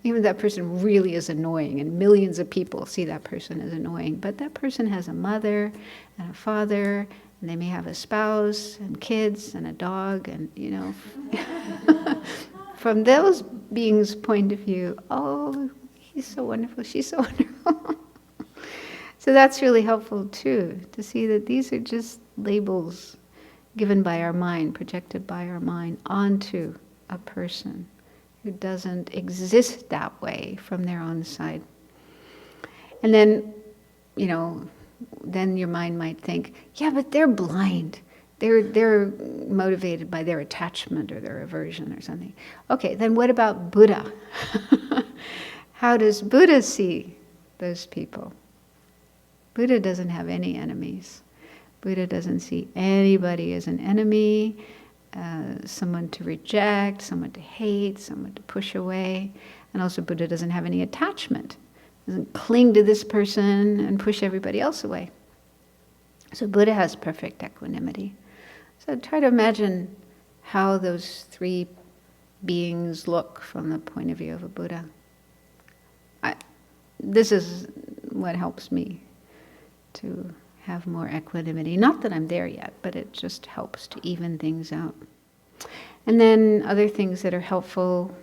Speaker 1: Even that person really is annoying, and millions of people see that person as annoying. But that person has a mother and a father, and they may have a spouse and kids and a dog, and from those beings' point of view, oh, he's so wonderful, she's so wonderful. So that's really helpful too, to see that these are just labels given by our mind, projected by our mind onto a person who doesn't exist that way from their own side. And then, then your mind might think, yeah, but they're blind. They're motivated by their attachment or their aversion or something. Okay, then what about Buddha? How does Buddha see those people? Buddha doesn't have any enemies. Buddha doesn't see anybody as an enemy, someone to reject, someone to hate, someone to push away. And also Buddha doesn't have any attachment. Doesn't cling to this person and push everybody else away. So Buddha has perfect equanimity. So try to imagine how those three beings look from the point of view of a Buddha. This is what helps me to have more equanimity. Not that I'm there yet, but it just helps to even things out. And then other things that are helpful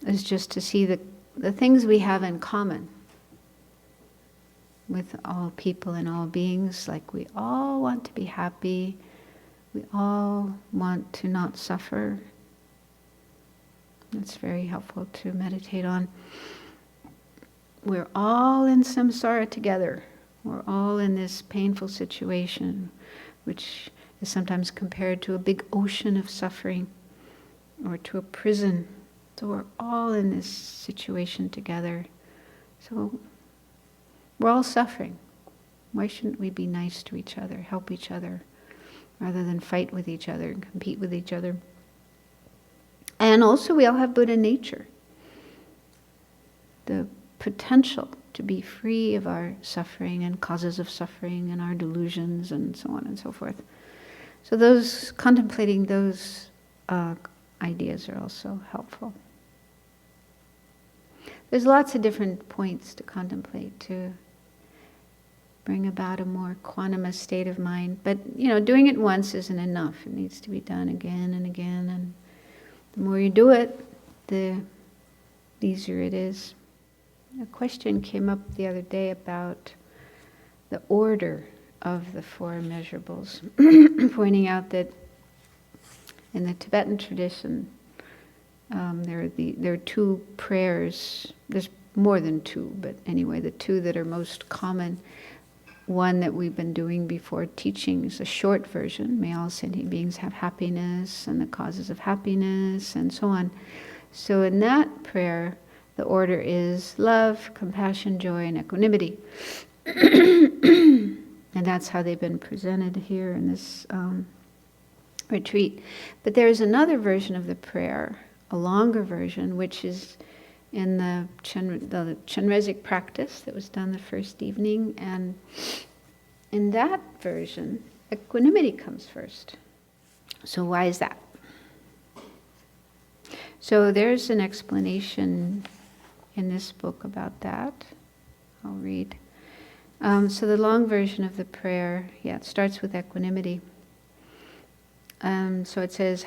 Speaker 1: is just to see the things we have in common with all people and all beings. Like we all want to be happy. We all want to not suffer. That's very helpful to meditate on. We're all in samsara together. We're all in this painful situation, which is sometimes compared to a big ocean of suffering or to a prison. So we're all in this situation together. So we're all suffering. Why shouldn't we be nice to each other, help each other, rather than fight with each other and compete with each other? And also we all have Buddha nature. The potential to be free of our suffering and causes of suffering and our delusions and so on and so forth. So contemplating those ideas are also helpful. There's lots of different points to contemplate to bring about a more equanimous state of mind. But, doing it once isn't enough. It needs to be done again and again. And the more you do it, the easier it is. A question came up the other day about the order of the four immeasurables, pointing out that in the Tibetan tradition, there are two prayers. There's more than two, but anyway, the two that are most common. One that we've been doing before teaching is a short version. May all sentient beings have happiness and the causes of happiness and so on. So in that prayer, the order is love, compassion, joy, and equanimity. And that's how they've been presented here in this retreat. But there's another version of the prayer, a longer version, which is in the Chenrezig practice that was done the first evening. And in that version, equanimity comes first. So why is that? So there's an explanation in this book about that. I'll read. So the long version of the prayer, it starts with equanimity. So it says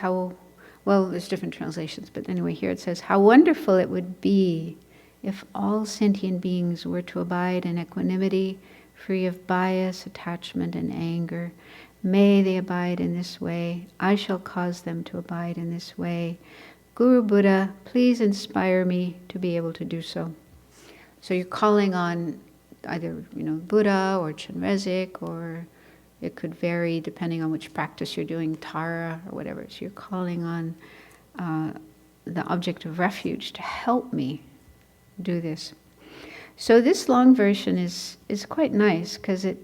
Speaker 1: there's different translations, but anyway, here it says, how wonderful it would be if all sentient beings were to abide in equanimity, free of bias, attachment, and anger. May they abide in this way. I shall cause them to abide in this way. Guru Buddha, please inspire me to be able to do so. So you're calling on either, Buddha or Chenrezig, or it could vary depending on which practice you're doing, Tara or whatever. So you're calling on the object of refuge to help me do this. So this long version is quite nice because it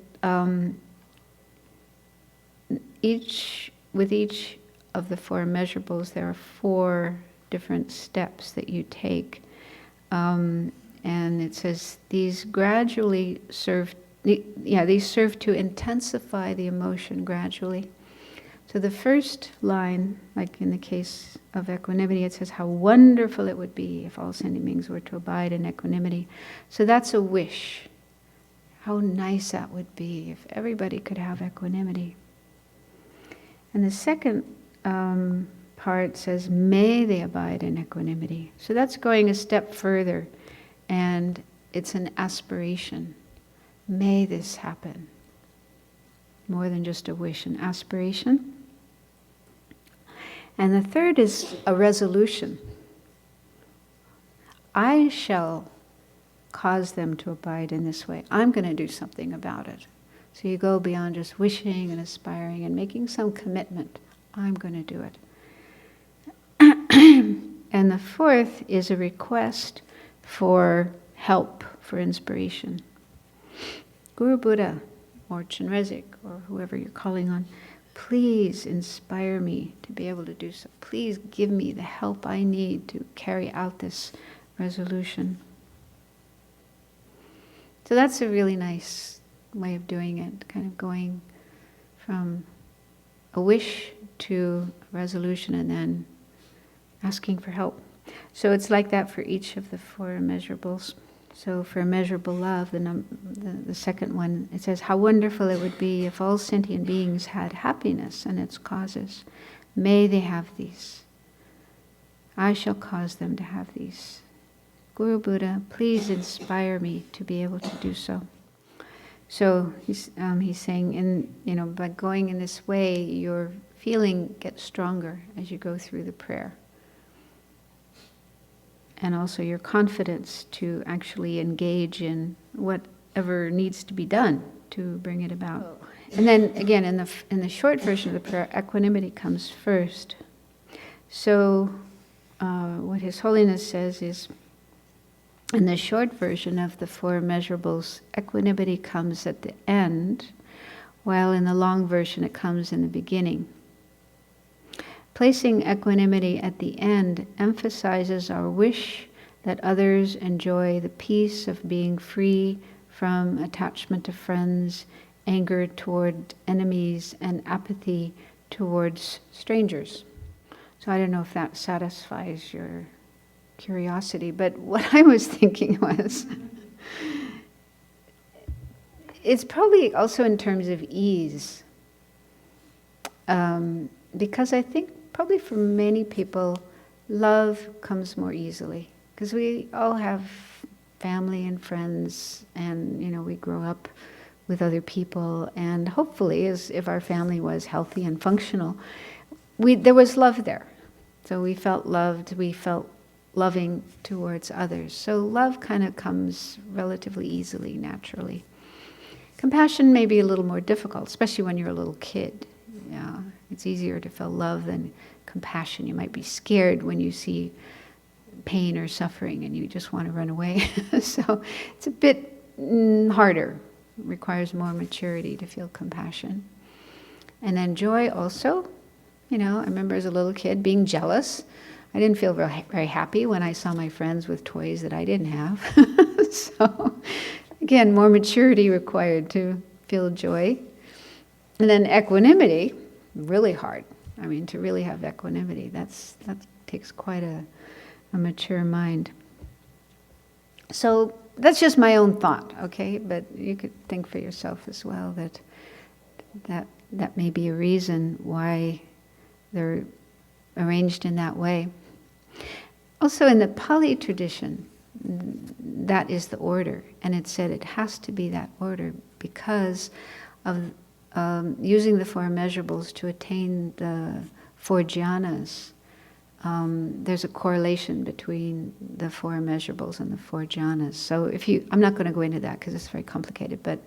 Speaker 1: with each of the four immeasurables there are 4 different steps that you take, and it says these gradually serve. These serve to intensify the emotion gradually. So the first line, like in the case of equanimity, it says how wonderful it would be if all sentient beings were to abide in equanimity. So that's a wish. How nice that would be if everybody could have equanimity. And the second part says, may they abide in equanimity. So that's going a step further, and it's an aspiration. May this happen. More than just a wish, an aspiration. And the third is a resolution. I shall cause them to abide in this way. I'm going to do something about it. So you go beyond just wishing and aspiring and making some commitment. I'm going to do it. And the fourth is a request for help, for inspiration. Guru Buddha or Chenrezig or whoever you're calling on, please inspire me to be able to do so. Please give me the help I need to carry out this resolution. So that's a really nice way of doing it, kind of going from a wish to a resolution and then asking for help. So it's like that for each of the 4 immeasurables. So for immeasurable love, the second one, it says, how wonderful it would be if all sentient beings had happiness and its causes. May they have these. I shall cause them to have these. Guru Buddha, please inspire me to be able to do so. So he's saying, by going in this way, your feeling gets stronger as you go through the prayer. And also your confidence to actually engage in whatever needs to be done to bring it about. And then again, in the short version of the prayer, equanimity comes first. So what His Holiness says is, in the short version of the 4 immeasurables, equanimity comes at the end, while in the long version it comes in the beginning. Placing equanimity at the end emphasizes our wish that others enjoy the peace of being free from attachment to friends, anger toward enemies, and apathy towards strangers. So I don't know if that satisfies your curiosity, but what I was thinking was, it's probably also in terms of ease. Because I think probably for many people, love comes more easily. Because we all have family and friends, and we grow up with other people, and hopefully, as if our family was healthy and functional, there was love there. So we felt loved, we felt loving towards others. So love kind of comes relatively easily, naturally. Compassion may be a little more difficult, especially when you're a little kid. Yeah, it's easier to feel love than compassion. You might be scared when you see pain or suffering and you just want to run away. So it's a bit harder. It requires more maturity to feel compassion. And then joy also. I remember as a little kid being jealous. I didn't feel very happy when I saw my friends with toys that I didn't have. So again, more maturity required to feel joy. And then equanimity, really hard. To really have equanimity, that takes quite a mature mind. So that's just my own thought, okay? But you could think for yourself as well that may be a reason why they're arranged in that way. Also in the Pali tradition, that is the order, and it said it has to be that order because of using the four immeasurables to attain the four jhanas. There's a correlation between the four immeasurables and the four jhanas. So I'm not going to go into that because it's very complicated, but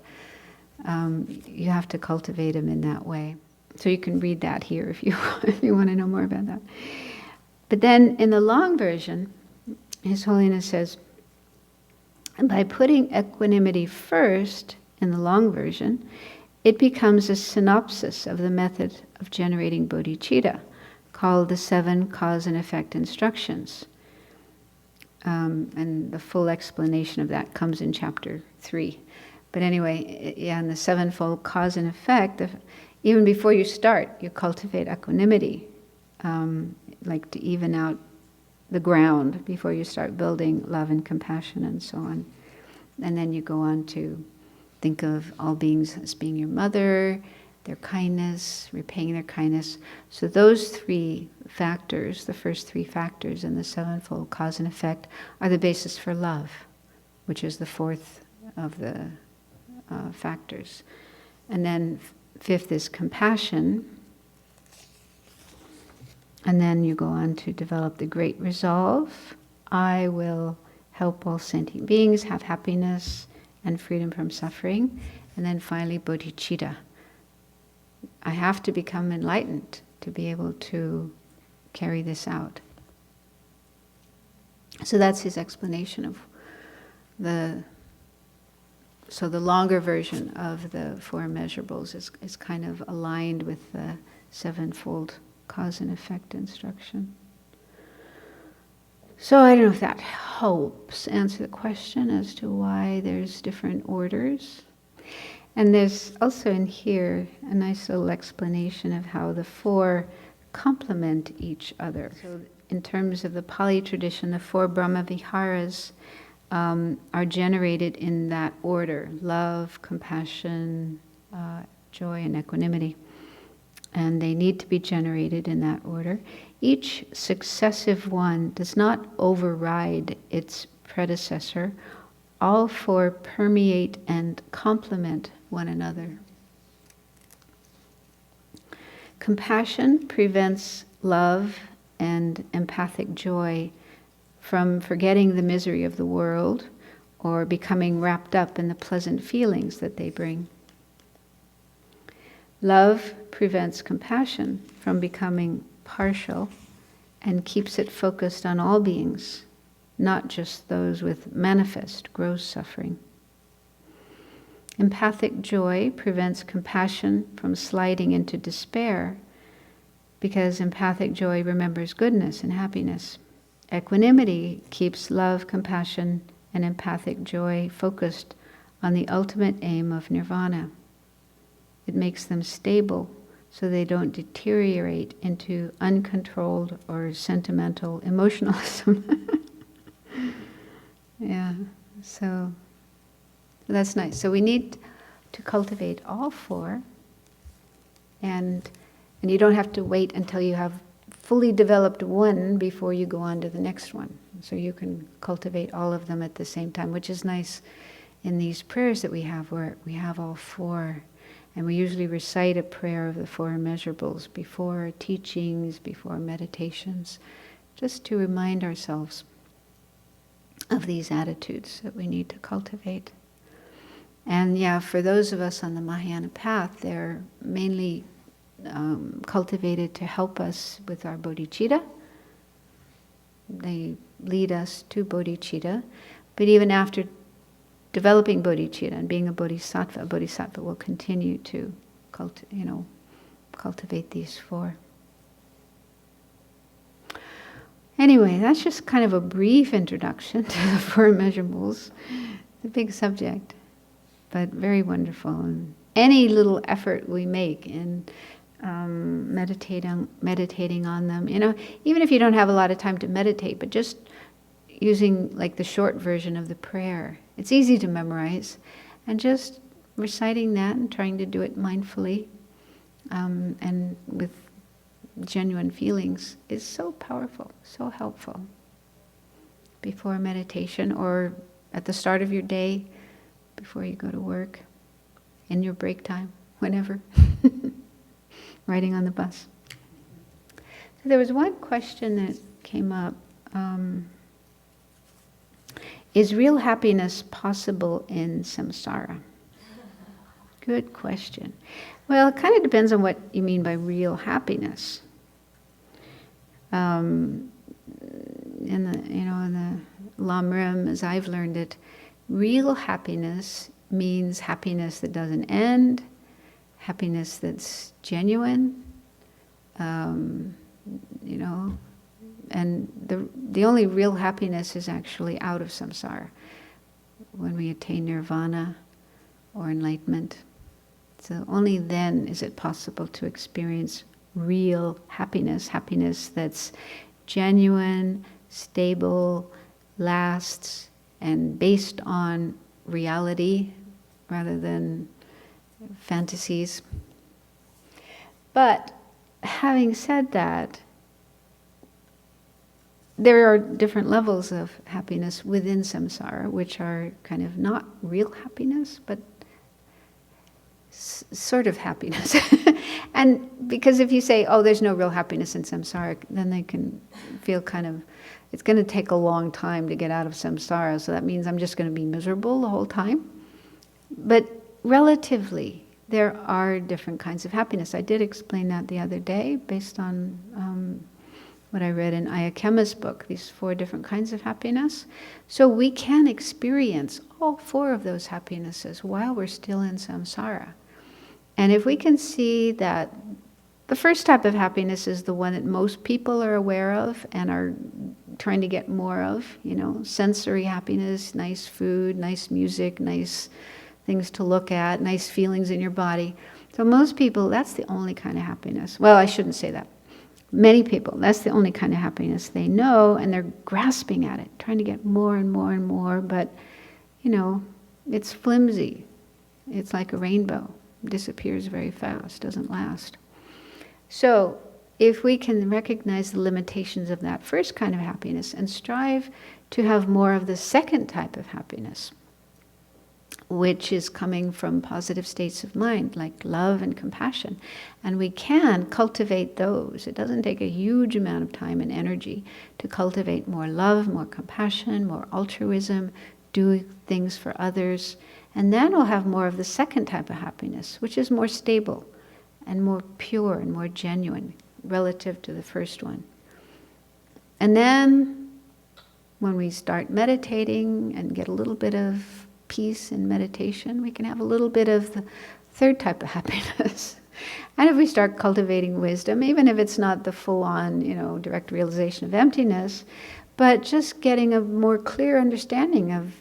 Speaker 1: you have to cultivate them in that way. So you can read that here if you want to know more about that. But then in the long version, His Holiness says, by putting equanimity first in the long version, it becomes a synopsis of the method of generating bodhicitta, called the 7 cause and effect instructions. And the full explanation of that comes in chapter 3. But anyway, yeah, in the 7-fold cause and effect, even before you start, you cultivate equanimity, like to even out the ground before you start building love and compassion and so on. And then you go on to think of all beings as being your mother, their kindness, repaying their kindness. So those 3 factors, the first 3 factors in the 7-fold cause and effect, are the basis for love, which is the 4th of the factors. And then 5th is compassion. And then you go on to develop the great resolve. I will help all sentient beings have happiness and freedom from suffering. And then finally, bodhicitta. I have to become enlightened to be able to carry this out. So that's his explanation of so the longer version of the 4 immeasurables is kind of aligned with the 7-fold cause and effect instruction. So I don't know if that helps answer the question as to why there's different orders. And there's also in here a nice little explanation of how the 4 complement each other. So in terms of the Pali tradition, the 4 Brahma Viharas are generated in that order: love, compassion, joy, and equanimity. And they need to be generated in that order. Each successive one does not override its predecessor. All 4 permeate and complement one another. Compassion prevents love and empathic joy from forgetting the misery of the world or becoming wrapped up in the pleasant feelings that they bring. Love prevents compassion from becoming partial and keeps it focused on all beings, not just those with manifest gross suffering. Empathic joy prevents compassion from sliding into despair because empathic joy remembers goodness and happiness. Equanimity keeps love, compassion, and empathic joy focused on the ultimate aim of nirvana. It makes them stable so they don't deteriorate into uncontrolled or sentimental emotionalism. Yeah, so that's nice. So we need to cultivate all 4, and you don't have to wait until you have fully developed one before you go on to the next one. So you can cultivate all of them at the same time, which is nice in these prayers that we have, where we have all 4. And we usually recite a prayer of the 4 immeasurables before teachings, before meditations, just to remind ourselves of these attitudes that we need to cultivate. And yeah, for those of us on the Mahayana path, they're mainly cultivated to help us with our bodhicitta. They lead us to bodhicitta. But even after developing bodhicitta and being a bodhisattva will continue to cultivate these 4. Anyway, that's just kind of a brief introduction to the 4 immeasurables. It's a big subject, but very wonderful. And any little effort we make in meditating on them. You know, even if you don't have a lot of time to meditate, but just using like the short version of the prayer. It's easy to memorize, and just reciting that and trying to do it mindfully and with genuine feelings is so powerful, so helpful. Before meditation, or at the start of your day, before you go to work, in your break time, whenever, riding on the bus. So there was one question that came up. Is real happiness possible in samsara? Good question. Well, it kind of depends on what you mean by real happiness. In the Lamrim, as I've learned it, real happiness means happiness that doesn't end, happiness that's genuine, and the only real happiness is actually out of samsara, when we attain nirvana or enlightenment. So only then is it possible to experience real happiness, happiness that's genuine, stable, lasts, and based on reality rather than fantasies. But having said that, there are different levels of happiness within samsara, which are kind of not real happiness, but sort of happiness. And because if you say, oh, there's no real happiness in samsara, then they can feel kind of, it's going to take a long time to get out of samsara, so that means I'm just going to be miserable the whole time. But relatively, there are different kinds of happiness. I did explain that the other day, based on what I read in Ayakema's book, these 4 different kinds of happiness. So we can experience all 4 of those happinesses while we're still in samsara. And if we can see that the first type of happiness is the one that most people are aware of and are trying to get more of, sensory happiness, nice food, nice music, nice things to look at, nice feelings in your body. So most people, that's the only kind of happiness. Well, I shouldn't say that. Many people, that's the only kind of happiness they know, and they're grasping at it, trying to get more and more and more, but, it's flimsy. It's like a rainbow. It disappears very fast, doesn't last. So, if we can recognize the limitations of that first kind of happiness and strive to have more of the second type of happiness, which is coming from positive states of mind, like love and compassion. And we can cultivate those. It doesn't take a huge amount of time and energy to cultivate more love, more compassion, more altruism, do things for others. And then we'll have more of the second type of happiness, which is more stable and more pure and more genuine relative to the first one. And then when we start meditating and get a little bit of peace and meditation, we can have a little bit of the third type of happiness. And if we start cultivating wisdom, even if it's not the full-on, direct realization of emptiness, but just getting a more clear understanding of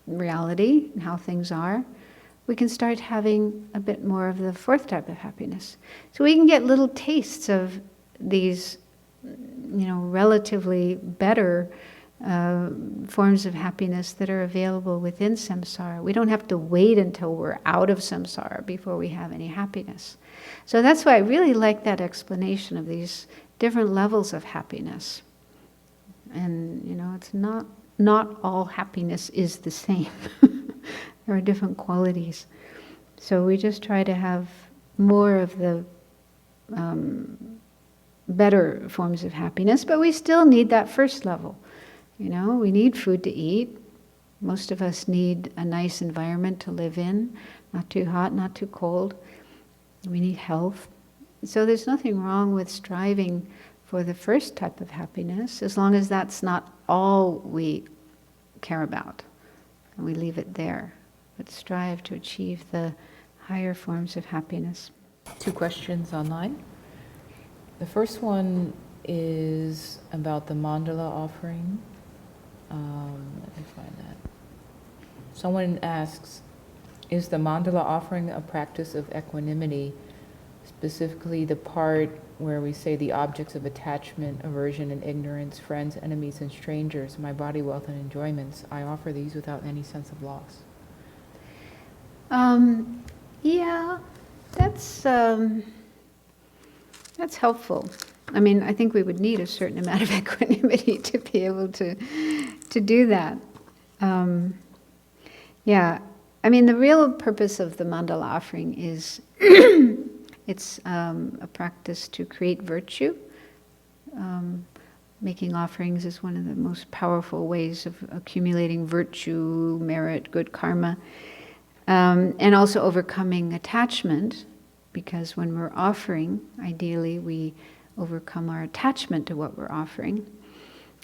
Speaker 1: reality and how things are, we can start having a bit more of the fourth type of happiness. So we can get little tastes of these, relatively better forms of happiness that are available within samsara. We don't have to wait until we're out of samsara before we have any happiness. So that's why I really like that explanation of these different levels of happiness. And, it's not all happiness is the same. There are different qualities. So we just try to have more of the better forms of happiness, but we still need that first level. We need food to eat. Most of us need a nice environment to live in, not too hot, not too cold. We need health. So there's nothing wrong with striving for the first type of happiness, as long as that's not all we care about, and we leave it there. But strive to achieve the higher forms of happiness.
Speaker 2: 2 questions online. The first one is about the mandala offering. Let me find that. Someone asks, is the mandala offering a practice of equanimity specifically the part where we say the objects of attachment, aversion, and ignorance, friends, enemies, and strangers, my body, wealth, and enjoyments, I offer these without any sense of loss.
Speaker 1: Yeah, that's helpful. I mean, I think we would need a certain amount of equanimity to be able to do that. Yeah, I mean, the real purpose of the mandala offering is it's a practice to create virtue. Making offerings is one of the most powerful ways of accumulating virtue, merit, good karma, and also overcoming attachment, because when we're offering, ideally we overcome our attachment to what we're offering.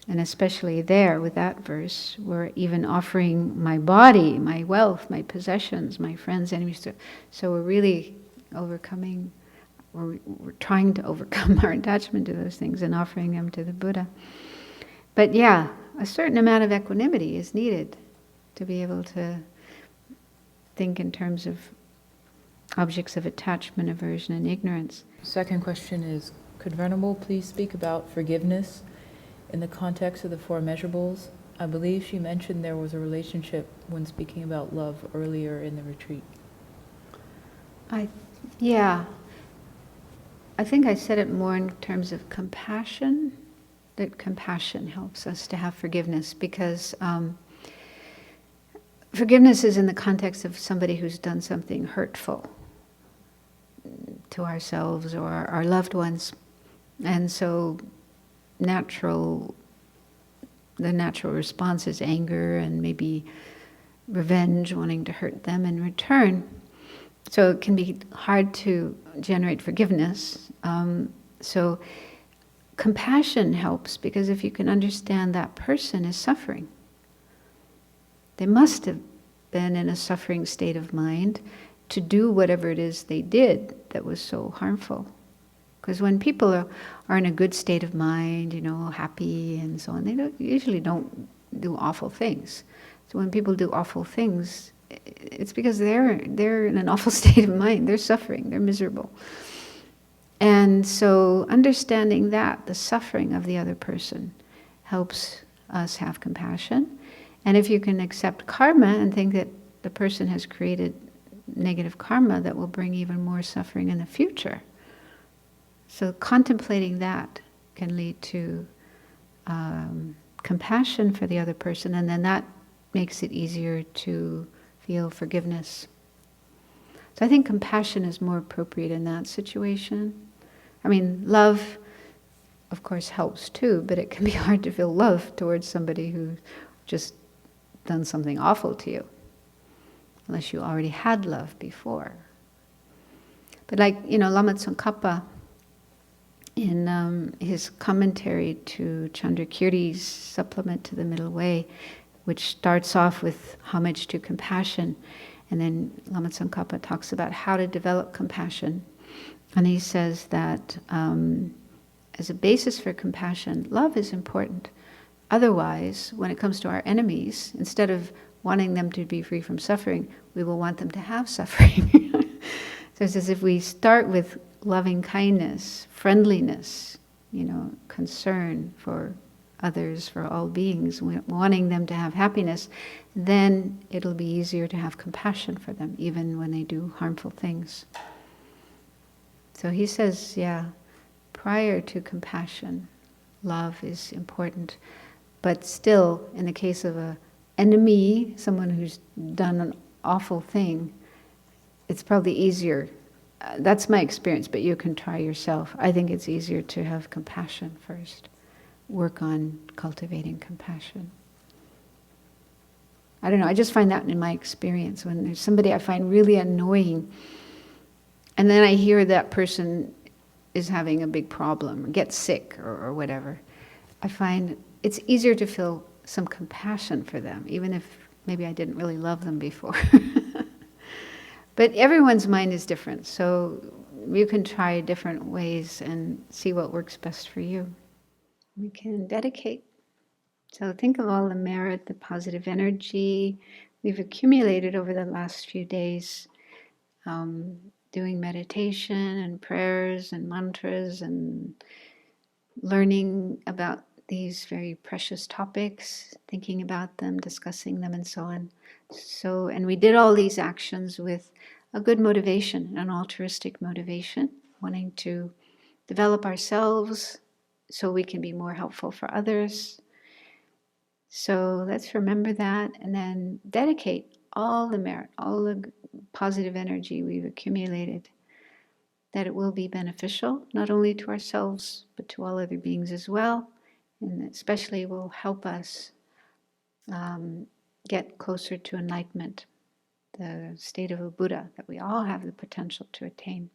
Speaker 1: And especially there, with that verse, we're even offering my body, my wealth, my possessions, my friends, enemies. So we're really overcoming, we're trying to overcome our attachment to those things and offering them to the Buddha. But yeah, a certain amount of equanimity is needed to be able to think in terms of objects of attachment, aversion, and ignorance.
Speaker 2: Second question is, could Venerable please speak about forgiveness in the context of the four immeasurables? I believe she mentioned there was a relationship when speaking about love earlier in the retreat.
Speaker 1: Yeah. I think I said it more in terms of compassion, that compassion helps us to have forgiveness, because forgiveness is in the context of somebody who's done something hurtful to ourselves or our loved ones. And so the natural response is anger and maybe revenge, wanting to hurt them in return. So it can be hard to generate forgiveness. So compassion helps, because if you can understand that person is suffering, they must have been in a suffering state of mind to do whatever it is they did that was so harmful. Because when people are in a good state of mind, happy and so on, they usually don't do awful things. So when people do awful things, it's because they're in an awful state of mind. They're suffering. They're miserable. And so understanding that, the suffering of the other person, helps us have compassion. And if you can accept karma and think that the person has created negative karma that will bring even more suffering in the future. So contemplating that can lead to compassion for the other person, and then that makes it easier to feel forgiveness. So I think compassion is more appropriate in that situation. I mean, love, of course, helps too, but it can be hard to feel love towards somebody who's just done something awful to you, unless you already had love before. But like, Lama Tsongkhapa, in his commentary to Chandrakirti's supplement to the Middle Way, which starts off with homage to compassion, and then Lama Tsongkhapa talks about how to develop compassion. And he says that as a basis for compassion, love is important. Otherwise, when it comes to our enemies, instead of wanting them to be free from suffering, we will want them to have suffering. So it says if we start with loving kindness, friendliness, concern for others, for all beings, wanting them to have happiness, then it'll be easier to have compassion for them, even when they do harmful things. So he says, prior to compassion, love is important. But still, in the case of an enemy, someone who's done an awful thing, it's probably easier. That's my experience, but you can try yourself. I think it's easier to have compassion first. Work on cultivating compassion. I don't know, I just find that in my experience. When there's somebody I find really annoying, and then I hear that person is having a big problem, or gets sick, or whatever, I find it's easier to feel some compassion for them, even if maybe I didn't really love them before. But everyone's mind is different, so you can try different ways and see what works best for you. We can dedicate. So think of all the merit, the positive energy we've accumulated over the last few days. doing meditation and prayers and mantras and learning about these very precious topics, thinking about them, discussing them, and so on. So, and we did all these actions with a good motivation, an altruistic motivation, wanting to develop ourselves so we can be more helpful for others. So let's remember that and then dedicate all the merit, all the positive energy we've accumulated, that it will be beneficial, not only to ourselves, but to all other beings as well, and especially will help us get closer to enlightenment, the state of a Buddha that we all have the potential to attain.